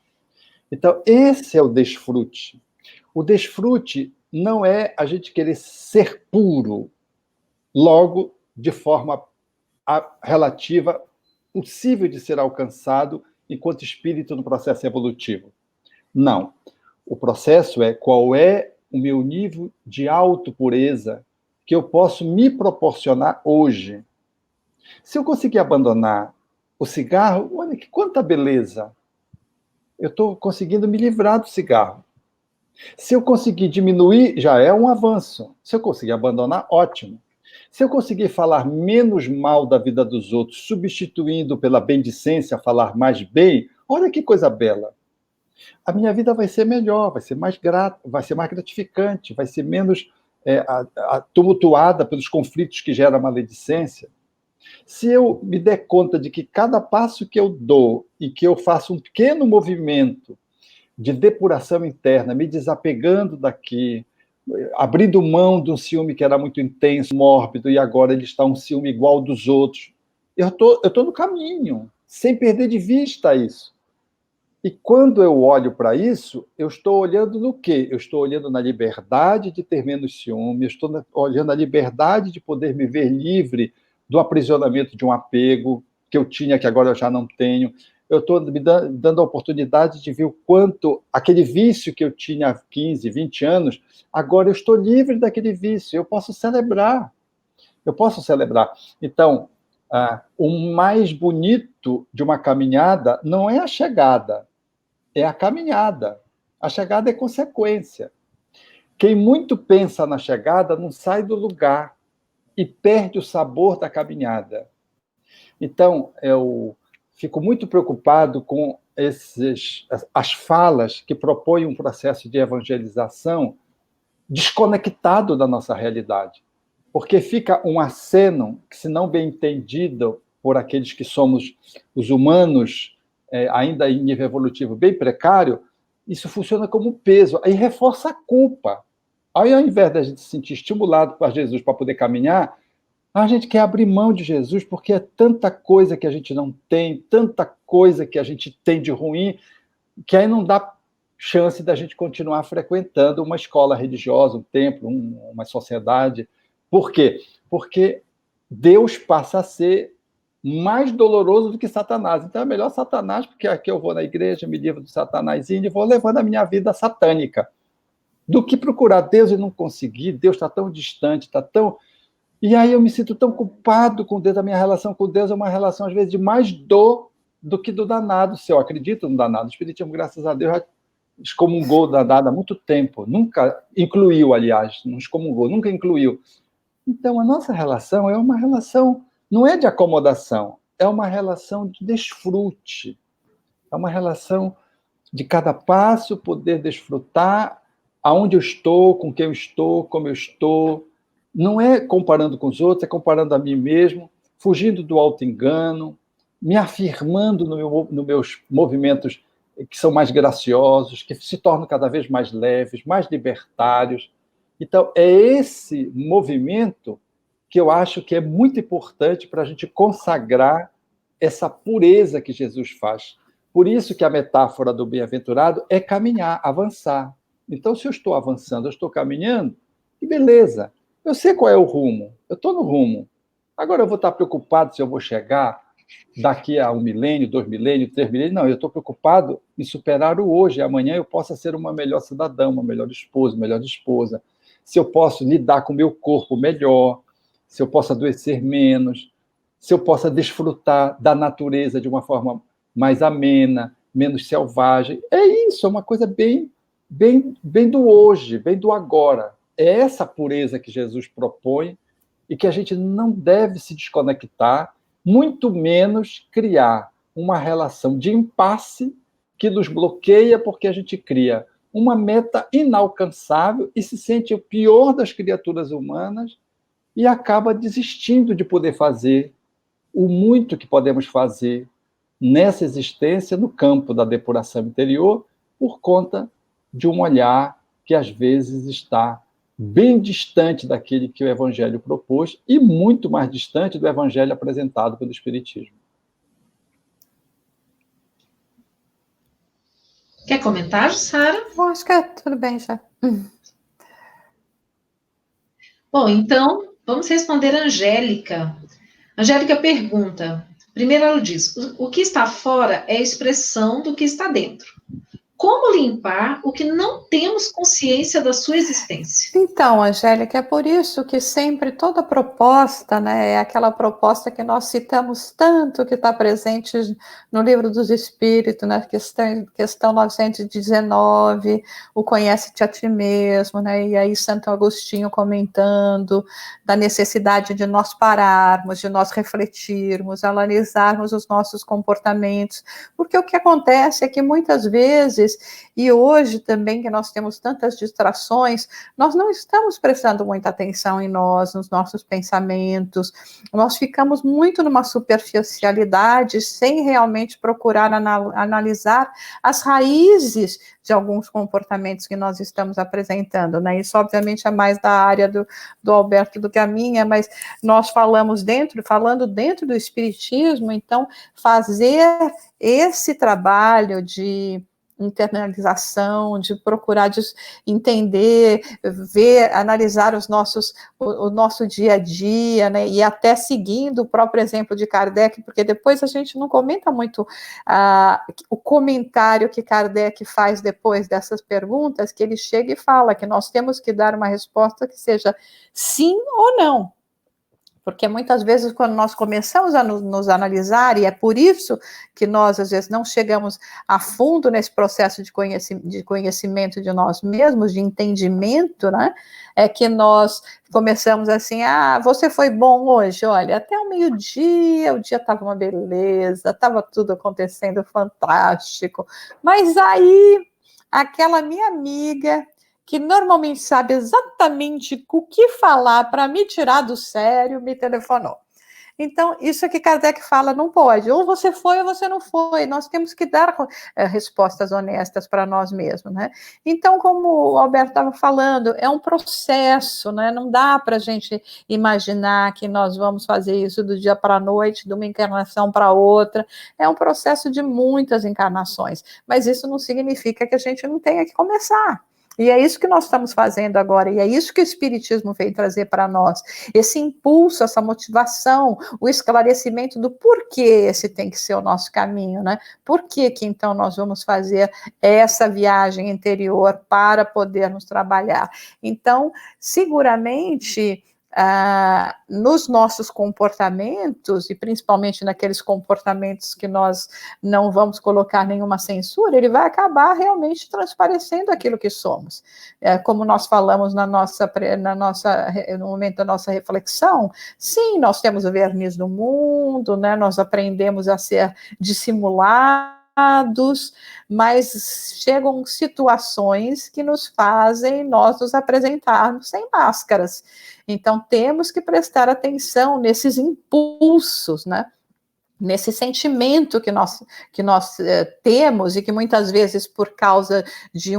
Então, esse é o desfrute. O desfrute não é a gente querer ser puro, logo, de forma relativa, possível de ser alcançado enquanto espírito no processo evolutivo. Não. O processo é qual é o meu nível de autopureza que eu posso me proporcionar hoje. Se eu conseguir abandonar o cigarro, olha que quanta beleza. Eu estou conseguindo me livrar do cigarro. Se eu conseguir diminuir, já é um avanço. Se eu conseguir abandonar, ótimo. Se eu conseguir falar menos mal da vida dos outros, substituindo pela bendicência, falar mais bem, olha que coisa bela. A minha vida vai ser melhor, vai ser mais grata, vai ser mais gratificante, vai ser menos tumultuada pelos conflitos que gera a maledicência. Se eu me der conta de que cada passo que eu dou e que eu faço um pequeno movimento de depuração interna, me desapegando daqui, abrindo mão de um ciúme que era muito intenso, mórbido, e agora ele está um ciúme igual dos outros. Eu tô no caminho, sem perder de vista isso. E quando eu olho para isso, eu estou olhando no quê? Eu estou olhando na liberdade de ter menos ciúme, eu estou olhando a liberdade de poder me ver livre do aprisionamento de um apego que eu tinha, que agora eu já não tenho. Eu estou me dando a oportunidade de ver o quanto aquele vício que eu tinha há 15, 20 anos, agora eu estou livre daquele vício, eu posso celebrar. Então, o mais bonito de uma caminhada não é a chegada, é a caminhada. A chegada é consequência. Quem muito pensa na chegada não sai do lugar e perde o sabor da caminhada. Então, eu fico muito preocupado com as falas que propõem um processo de evangelização desconectado da nossa realidade, porque fica um aceno que, se não bem entendido por aqueles que somos os humanos, ainda em nível evolutivo bem precário, isso funciona como um peso, aí reforça a culpa. Aí, ao invés da gente se sentir estimulado por Jesus para poder caminhar, a gente quer abrir mão de Jesus porque é tanta coisa que a gente não tem, tanta coisa que a gente tem de ruim, que aí não dá chance da gente continuar frequentando uma escola religiosa, um templo, uma sociedade. Por quê? Porque Deus passa a ser mais doloroso do que Satanás. Então é melhor Satanás, porque aqui eu vou na igreja, me livro do satanazinho e vou levando a minha vida satânica, do que procurar Deus e não conseguir. Deus está tão distante, está tão... E aí eu me sinto tão culpado com Deus. A minha relação com Deus é uma relação, às vezes, de mais dor do que do danado. Se eu acredito no danado, o Espiritismo, graças a Deus, já excomungou o danado há muito tempo. Nunca incluiu, aliás, não excomungou, nunca incluiu. Então, a nossa relação é uma relação não é de acomodação, é uma relação de desfrute, é uma relação de cada passo poder desfrutar aonde eu estou, com quem eu estou, como eu estou. Não é comparando com os outros, é comparando a mim mesmo, fugindo do auto-engano, me afirmando nos meus movimentos que são mais graciosos, que se tornam cada vez mais leves, mais libertários. Então, é esse movimento que eu acho que é muito importante para a gente consagrar essa pureza que Jesus faz. Por isso que a metáfora do bem-aventurado é caminhar, avançar. Então, se eu estou avançando, eu estou caminhando, que beleza, eu sei qual é o rumo, eu estou no rumo. Agora eu vou estar preocupado se eu vou chegar daqui a 1 milênio, 2 milênios, 3 milênios. Não, eu estou preocupado em superar o hoje. Amanhã eu possa ser uma melhor cidadã, uma melhor esposa, melhor esposa. Se eu posso lidar com o meu corpo melhor, se eu posso adoecer menos, se eu possa desfrutar da natureza de uma forma mais amena, menos selvagem. É isso, é uma coisa bem do hoje, bem do agora. É essa pureza que Jesus propõe e que a gente não deve se desconectar, muito menos criar uma relação de impasse que nos bloqueia porque a gente cria uma meta inalcançável e se sente o pior das criaturas humanas e acaba desistindo de poder fazer o muito que podemos fazer nessa existência no campo da depuração interior por conta de um olhar que às vezes está bem distante daquele que o Evangelho propôs e muito mais distante do Evangelho apresentado pelo Espiritismo. Quer comentar, Sara? Eu acho que é tudo bem já. Bom, então, vamos responder a Angélica. Angélica pergunta, primeiro ela diz, o que está fora é a expressão do que está dentro. Como limpar o que não temos consciência da sua existência? Então, Angélica, é por isso que sempre toda proposta, né, é aquela proposta que nós citamos tanto, que está presente no Livro dos Espíritos, na questão 919, o conhece-te a ti mesmo, né, e aí Santo Agostinho comentando da necessidade de nós pararmos, de nós refletirmos, analisarmos os nossos comportamentos, porque o que acontece é que muitas vezes, e hoje também que nós temos tantas distrações, nós não estamos prestando muita atenção em nós, nos nossos pensamentos, nós ficamos muito numa superficialidade, sem realmente procurar analisar as raízes de alguns comportamentos que nós estamos apresentando, né? Isso obviamente é mais da área do Alberto do que a minha, mas nós falando dentro do Espiritismo, então fazer esse trabalho de internalização, de procurar entender, ver, analisar o nosso dia a dia, né, e até seguindo o próprio exemplo de Kardec, porque depois a gente não comenta muito o comentário que Kardec faz depois dessas perguntas, que ele chega e fala que nós temos que dar uma resposta que seja sim ou não. Porque muitas vezes, quando nós começamos a nos analisar, e é por isso que nós, às vezes, não chegamos a fundo nesse processo de conhecimento de nós mesmos, de entendimento, né? É que nós começamos assim, você foi bom hoje? Olha, até o meio-dia, o dia estava uma beleza, estava tudo acontecendo fantástico. Mas aí, aquela minha amiga, que normalmente sabe exatamente o que falar para me tirar do sério, me telefonou. Então, isso é que Kardec fala, não pode. Ou você foi ou você não foi. Nós temos que dar respostas honestas para nós mesmos, né? Então, como o Alberto estava falando, é um processo, né? Não dá para a gente imaginar que nós vamos fazer isso do dia para a noite, de uma encarnação para outra. É um processo de muitas encarnações. Mas isso não significa que a gente não tenha que começar. E é isso que nós estamos fazendo agora, e é isso que o Espiritismo veio trazer para nós, esse impulso, essa motivação, o esclarecimento do porquê esse tem que ser o nosso caminho, né? Por que então nós vamos fazer essa viagem interior para podermos trabalhar? Então, seguramente, nos nossos comportamentos, e principalmente naqueles comportamentos que nós não vamos colocar nenhuma censura, ele vai acabar realmente transparecendo aquilo que somos. Como nós falamos no momento da nossa reflexão, sim, nós temos o verniz do mundo, né, nós aprendemos a ser dissimulados, mas chegam situações que nos fazem nós nos apresentarmos sem máscaras. Então, temos que prestar atenção nesses impulsos, né? Nesse sentimento que nós temos, e que muitas vezes, por causa de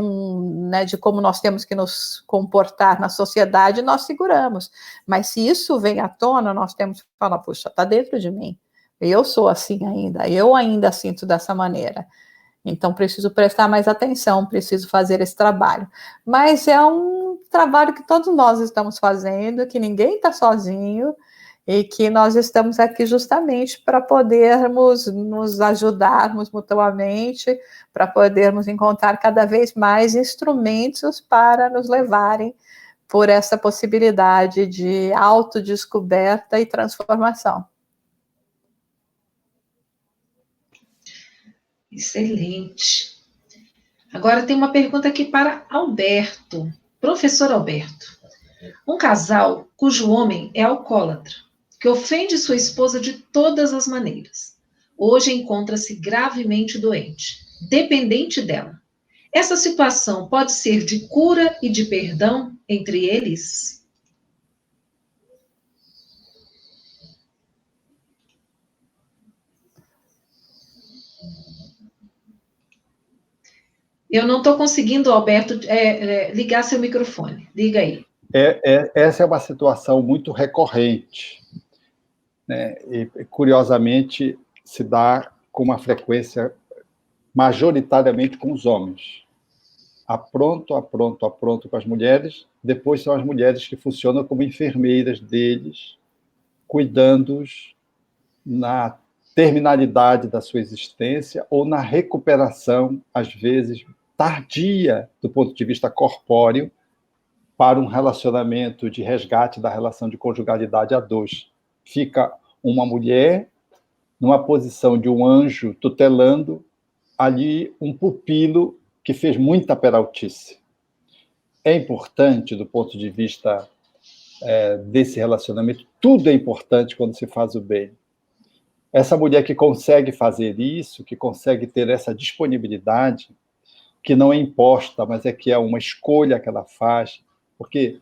de como nós temos que nos comportar na sociedade, nós seguramos. Mas se isso vem à tona, nós temos que falar, puxa, está dentro de mim. Eu sou assim ainda, eu ainda sinto dessa maneira. Então, preciso prestar mais atenção, preciso fazer esse trabalho. Mas é um trabalho que todos nós estamos fazendo, que ninguém está sozinho, e que nós estamos aqui justamente para podermos nos ajudarmos mutuamente, para podermos encontrar cada vez mais instrumentos para nos levarem por essa possibilidade de autodescoberta e transformação. Excelente. Agora tem uma pergunta aqui para Alberto. Professor Alberto, um casal cujo homem é alcoólatra, que ofende sua esposa de todas as maneiras, hoje encontra-se gravemente doente, dependente dela. Essa situação pode ser de cura e de perdão entre eles? Eu não estou conseguindo, Alberto, ligar seu microfone. Liga aí. Essa é uma situação muito recorrente, né? E, curiosamente, se dá com uma frequência majoritariamente com os homens. Apronto com as mulheres, depois são as mulheres que funcionam como enfermeiras deles, cuidando-os na terminalidade da sua existência ou na recuperação, às vezes, tardia, do ponto de vista corpóreo, para um relacionamento de resgate da relação de conjugalidade a dois. Fica uma mulher numa posição de um anjo tutelando ali um pupilo que fez muita peraltice. É importante, do ponto de vista desse relacionamento, tudo é importante quando se faz o bem. Essa mulher que consegue fazer isso, que consegue ter essa disponibilidade, que não é imposta, mas que é uma escolha que ela faz, porque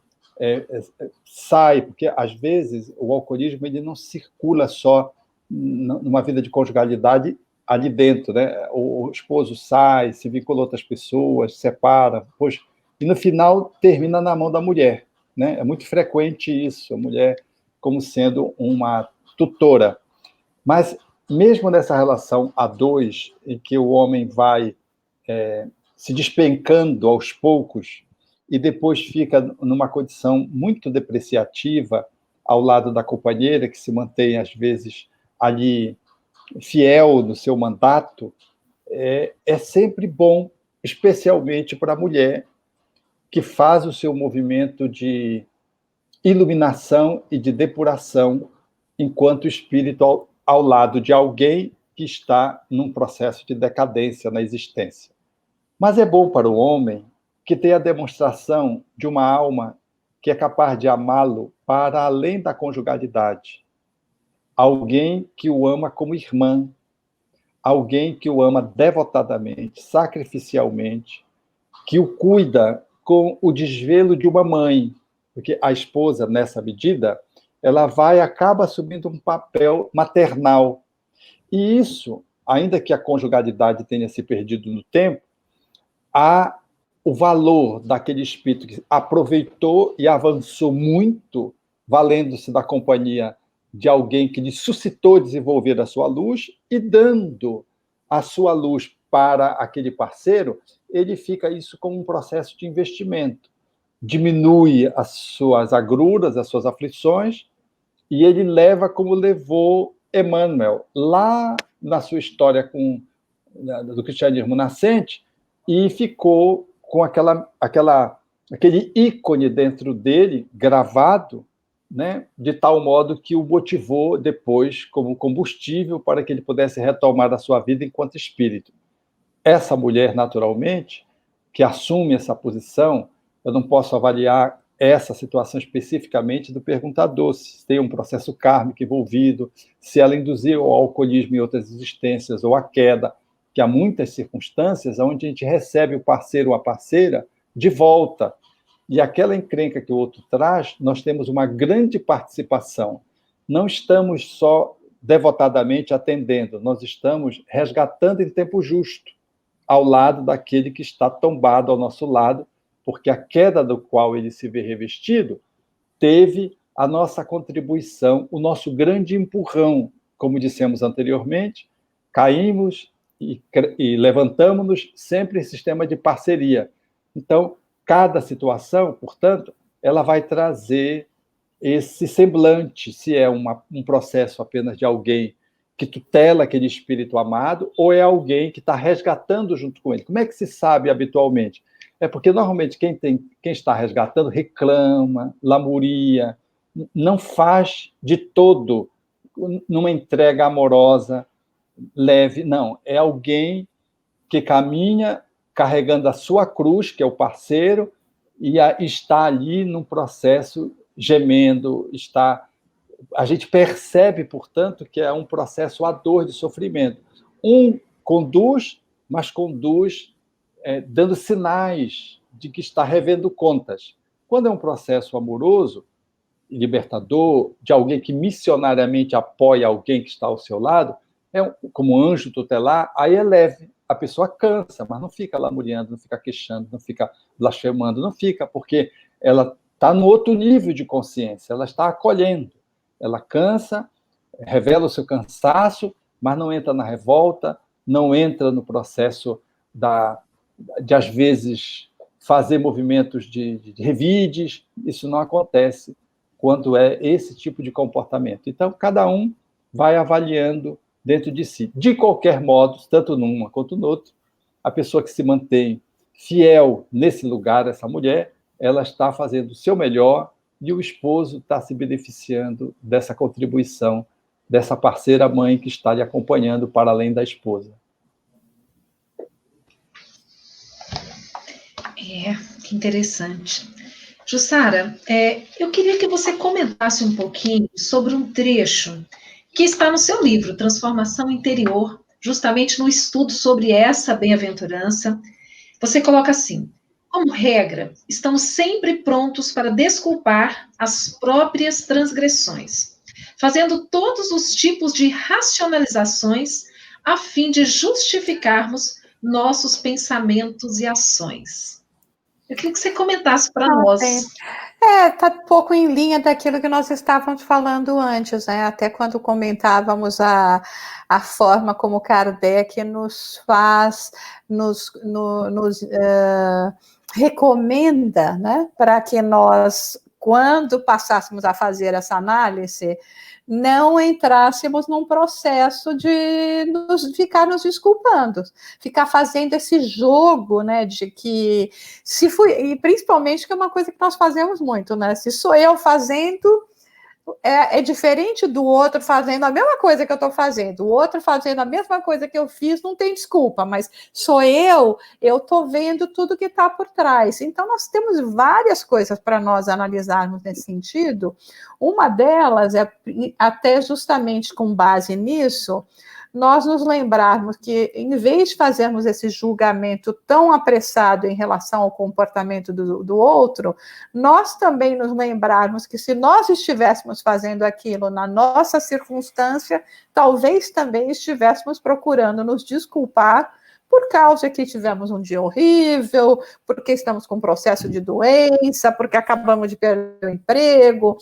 porque às vezes o alcoolismo ele não circula só numa vida de conjugalidade ali dentro, né? O esposo sai, se vincula a outras pessoas, separa, pois, e no final termina na mão da mulher, né? É muito frequente isso, a mulher como sendo uma tutora. Mas mesmo nessa relação a dois, em que o homem vai se despencando aos poucos e depois fica numa condição muito depreciativa ao lado da companheira, que se mantém, às vezes, ali fiel no seu mandato, é sempre bom, especialmente para a mulher, que faz o seu movimento de iluminação e de depuração enquanto espírito ao lado de alguém que está num processo de decadência na existência. Mas é bom para o homem que tem a demonstração de uma alma que é capaz de amá-lo para além da conjugalidade. Alguém que o ama como irmã, alguém que o ama devotadamente, sacrificialmente, que o cuida com o desvelo de uma mãe, porque a esposa, nessa medida, ela acaba assumindo um papel maternal. E isso, ainda que a conjugalidade tenha se perdido no tempo, há o valor daquele espírito que aproveitou e avançou muito, valendo-se da companhia de alguém que lhe suscitou desenvolver a sua luz e dando a sua luz para aquele parceiro, ele fica isso como um processo de investimento. Diminui as suas agruras, as suas aflições, e ele leva como levou Emmanuel, lá na sua história do cristianismo nascente, e ficou com aquele ícone dentro dele, gravado, né, de tal modo que o motivou depois como combustível para que ele pudesse retomar a sua vida enquanto espírito. Essa mulher, naturalmente, que assume essa posição, eu não posso avaliar essa situação especificamente do perguntador, se tem um processo kármico envolvido, se ela induziu ao alcoolismo em outras existências, ou a queda, que há muitas circunstâncias onde a gente recebe o parceiro ou a parceira de volta. E aquela encrenca que o outro traz, nós temos uma grande participação. Não estamos só devotadamente atendendo, nós estamos resgatando em tempo justo, ao lado daquele que está tombado ao nosso lado, porque a queda do qual ele se vê revestido teve a nossa contribuição, o nosso grande empurrão, como dissemos anteriormente, caímos e levantamos-nos sempre em sistema de parceria. Então, cada situação, portanto, ela vai trazer esse semblante, se é um processo apenas de alguém que tutela aquele espírito amado, ou é alguém que está resgatando junto com ele. Como é que se sabe habitualmente? É porque, normalmente, quem está resgatando reclama, lamuria, não faz de todo numa entrega amorosa, leve, não. É alguém que caminha carregando a sua cruz, que é o parceiro, e está ali num processo gemendo, a gente percebe, portanto, que é um processo a dor de sofrimento. Um conduz, mas conduz dando sinais de que está revendo contas. Quando é um processo amoroso, libertador, de alguém que missionariamente apoia alguém que está ao seu lado, como anjo tutelar, aí é leve. A pessoa cansa, mas não fica lamuriando, não fica queixando, não fica blasfemando, não fica, porque ela está no outro nível de consciência, ela está acolhendo. Ela cansa, revela o seu cansaço, mas não entra na revolta, não entra no processo de às vezes, fazer movimentos de revides. Isso não acontece quando é esse tipo de comportamento. Então, cada um vai avaliando dentro de si. De qualquer modo, tanto numa quanto no outro, a pessoa que se mantém fiel nesse lugar, essa mulher, ela está fazendo o seu melhor e o esposo está se beneficiando dessa contribuição dessa parceira mãe que está lhe acompanhando para além da esposa. Que interessante. Jussara, eu queria que você comentasse um pouquinho sobre um trecho que está no seu livro, Transformação Interior, justamente no estudo sobre essa bem-aventurança. Você coloca assim: como regra, estamos sempre prontos para desculpar as próprias transgressões, fazendo todos os tipos de racionalizações a fim de justificarmos nossos pensamentos e ações. Eu queria que você comentasse para nós. Está um pouco em linha daquilo que nós estávamos falando antes, né? Até quando comentávamos a forma como Kardec nos faz, nos recomenda, né? Para que nós, quando passássemos a fazer essa análise, não entrássemos num processo de ficar nos desculpando, ficar fazendo esse jogo, né, de que se fui, e principalmente que é uma coisa que nós fazemos muito, né, se sou eu fazendo, é diferente do outro fazendo a mesma coisa que eu estou fazendo, o outro fazendo a mesma coisa que eu fiz, não tem desculpa, mas sou eu estou vendo tudo que está por trás. Então, nós temos várias coisas para nós analisarmos nesse sentido. Uma delas é, até justamente com base nisso, nós nos lembrarmos que, em vez de fazermos esse julgamento tão apressado em relação ao comportamento do outro, nós também nos lembrarmos que, se nós estivéssemos fazendo aquilo na nossa circunstância, talvez também estivéssemos procurando nos desculpar por causa que tivemos um dia horrível, porque estamos com um processo de doença, porque acabamos de perder o emprego,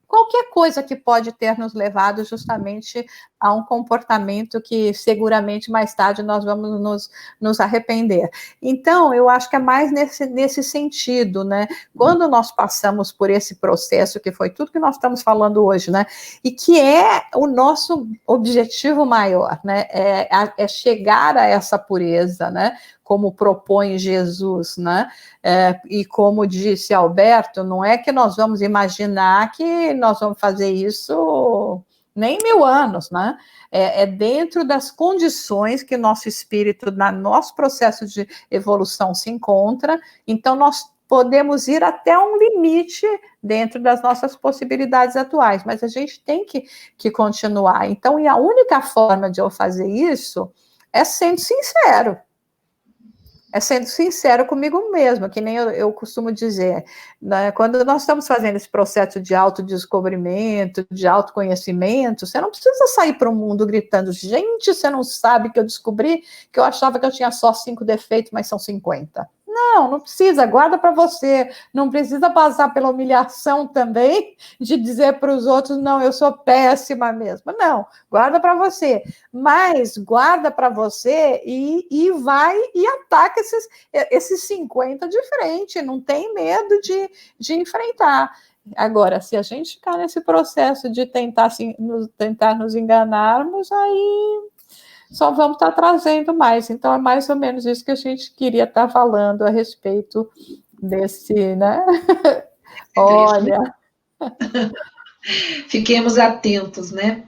qualquer coisa que pode ter nos levado justamente a um comportamento que seguramente mais tarde nós vamos nos arrepender. Então, eu acho que é mais nesse sentido, né? Quando nós passamos por esse processo, que foi tudo que nós estamos falando hoje, né? E que é o nosso objetivo maior, né? É chegar a essa pureza, né? Como propõe Jesus, né? E como disse Alberto, não é que nós vamos imaginar que nós vamos fazer isso nem 1000 anos, né? É dentro das condições que nosso espírito, no nosso processo de evolução se encontra, então nós podemos ir até um limite dentro das nossas possibilidades atuais, mas a gente tem que continuar. Então, e a única forma de eu fazer isso é sendo sincero. É sendo sincero comigo mesma, que nem eu costumo dizer, né? Quando nós estamos fazendo esse processo de autodescobrimento, de autoconhecimento, você não precisa sair para o mundo gritando, gente, você não sabe que eu descobri que eu achava que eu tinha só 5 defeitos, mas são 50. Não precisa, guarda para você, não precisa passar pela humilhação também de dizer para os outros, não, eu sou péssima mesmo. Não, guarda para você, mas guarda para você e vai e ataca esses 50 de frente, não tem medo de enfrentar. Agora, se a gente ficar nesse processo de tentar nos enganarmos, aí só vamos estar trazendo mais. Então, é mais ou menos isso que a gente queria estar falando a respeito desse, né? Olha. Fiquemos atentos, né?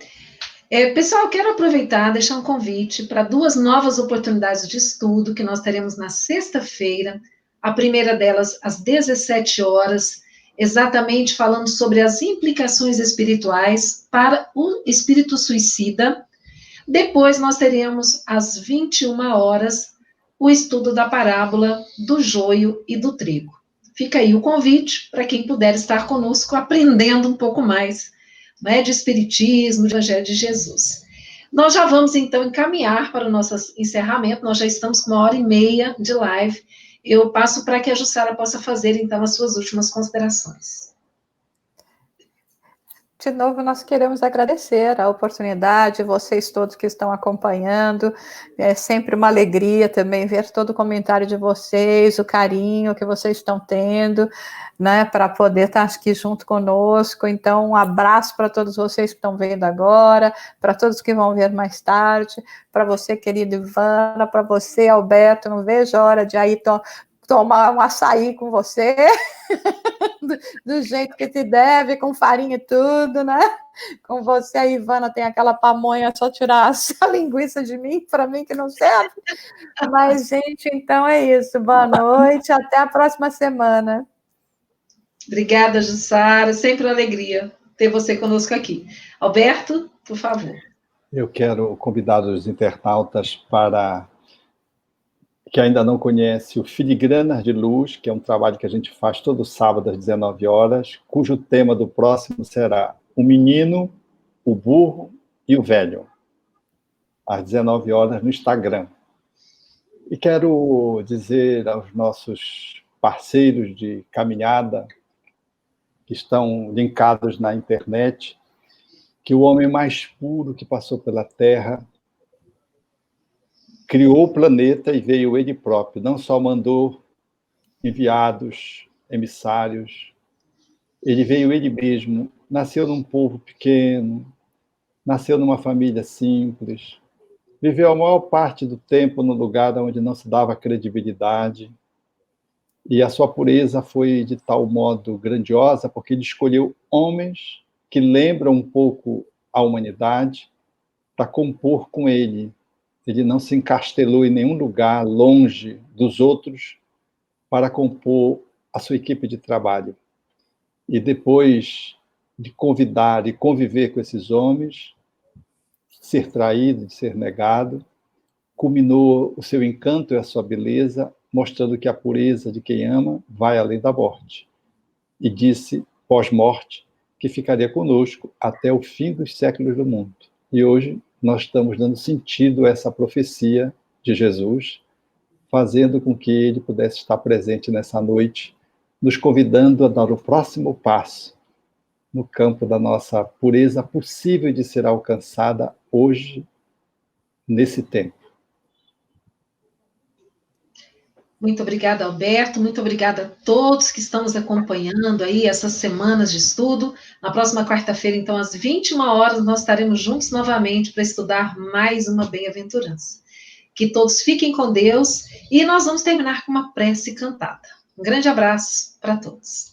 Pessoal, quero aproveitar, deixar um convite para 2 novas oportunidades de estudo que nós teremos na sexta-feira. A primeira delas, às 17 horas, exatamente falando sobre as implicações espirituais para o espírito suicida. Depois nós teremos, às 21 horas, o estudo da parábola do joio e do trigo. Fica aí o convite para quem puder estar conosco aprendendo um pouco mais, né, de Espiritismo, de Evangelho de Jesus. Nós já vamos, então, encaminhar para o nosso encerramento, nós já estamos com 1h30 de live. Eu passo para que a Jussara possa fazer, então, as suas últimas considerações. De novo, nós queremos agradecer a oportunidade, vocês todos que estão acompanhando, é sempre uma alegria também ver todo o comentário de vocês, o carinho que vocês estão tendo, né, para poder estar aqui junto conosco. Então, um abraço para todos vocês que estão vendo agora, para todos que vão ver mais tarde, para você, querida Ivana, para você, Alberto, não vejo a hora de aí tomar um açaí com você, do jeito que se deve, com farinha e tudo, né? Com você, a Ivana tem aquela pamonha, é só tirar a linguiça de mim, para mim que não serve. Mas, gente, então é isso. Boa noite, até a próxima semana. Obrigada, Jussara, sempre uma alegria ter você conosco aqui. Alberto, por favor. Eu quero convidar os internautas para que ainda não conhece o Filigranas de Luz, que é um trabalho que a gente faz todo sábado às 19 horas, cujo tema do próximo será o menino, o burro e o velho, às 19 horas no Instagram. E quero dizer aos nossos parceiros de caminhada, que estão linkados na internet, que o homem mais puro que passou pela Terra criou o planeta e veio ele próprio, não só mandou enviados, emissários, ele veio ele mesmo, nasceu num povo pequeno, nasceu numa família simples, viveu a maior parte do tempo no lugar onde não se dava credibilidade, e a sua pureza foi de tal modo grandiosa, porque ele escolheu homens que lembram um pouco a humanidade para compor com ele. Ele não se encastelou em nenhum lugar longe dos outros para compor a sua equipe de trabalho. E depois de convidar e conviver com esses homens, ser traído, de ser negado, culminou o seu encanto e a sua beleza, mostrando que a pureza de quem ama vai além da morte. E disse, pós-morte, que ficaria conosco até o fim dos séculos do mundo. E hoje nós estamos dando sentido a essa profecia de Jesus, fazendo com que ele pudesse estar presente nessa noite, nos convidando a dar o próximo passo no campo da nossa pureza possível de ser alcançada hoje, nesse tempo. Muito obrigada, Alberto. Muito obrigada a todos que estão nos acompanhando aí essas semanas de estudo. Na próxima quarta-feira, então, às 21 horas, nós estaremos juntos novamente para estudar mais uma bem-aventurança. Que todos fiquem com Deus e nós vamos terminar com uma prece cantada. Um grande abraço para todos.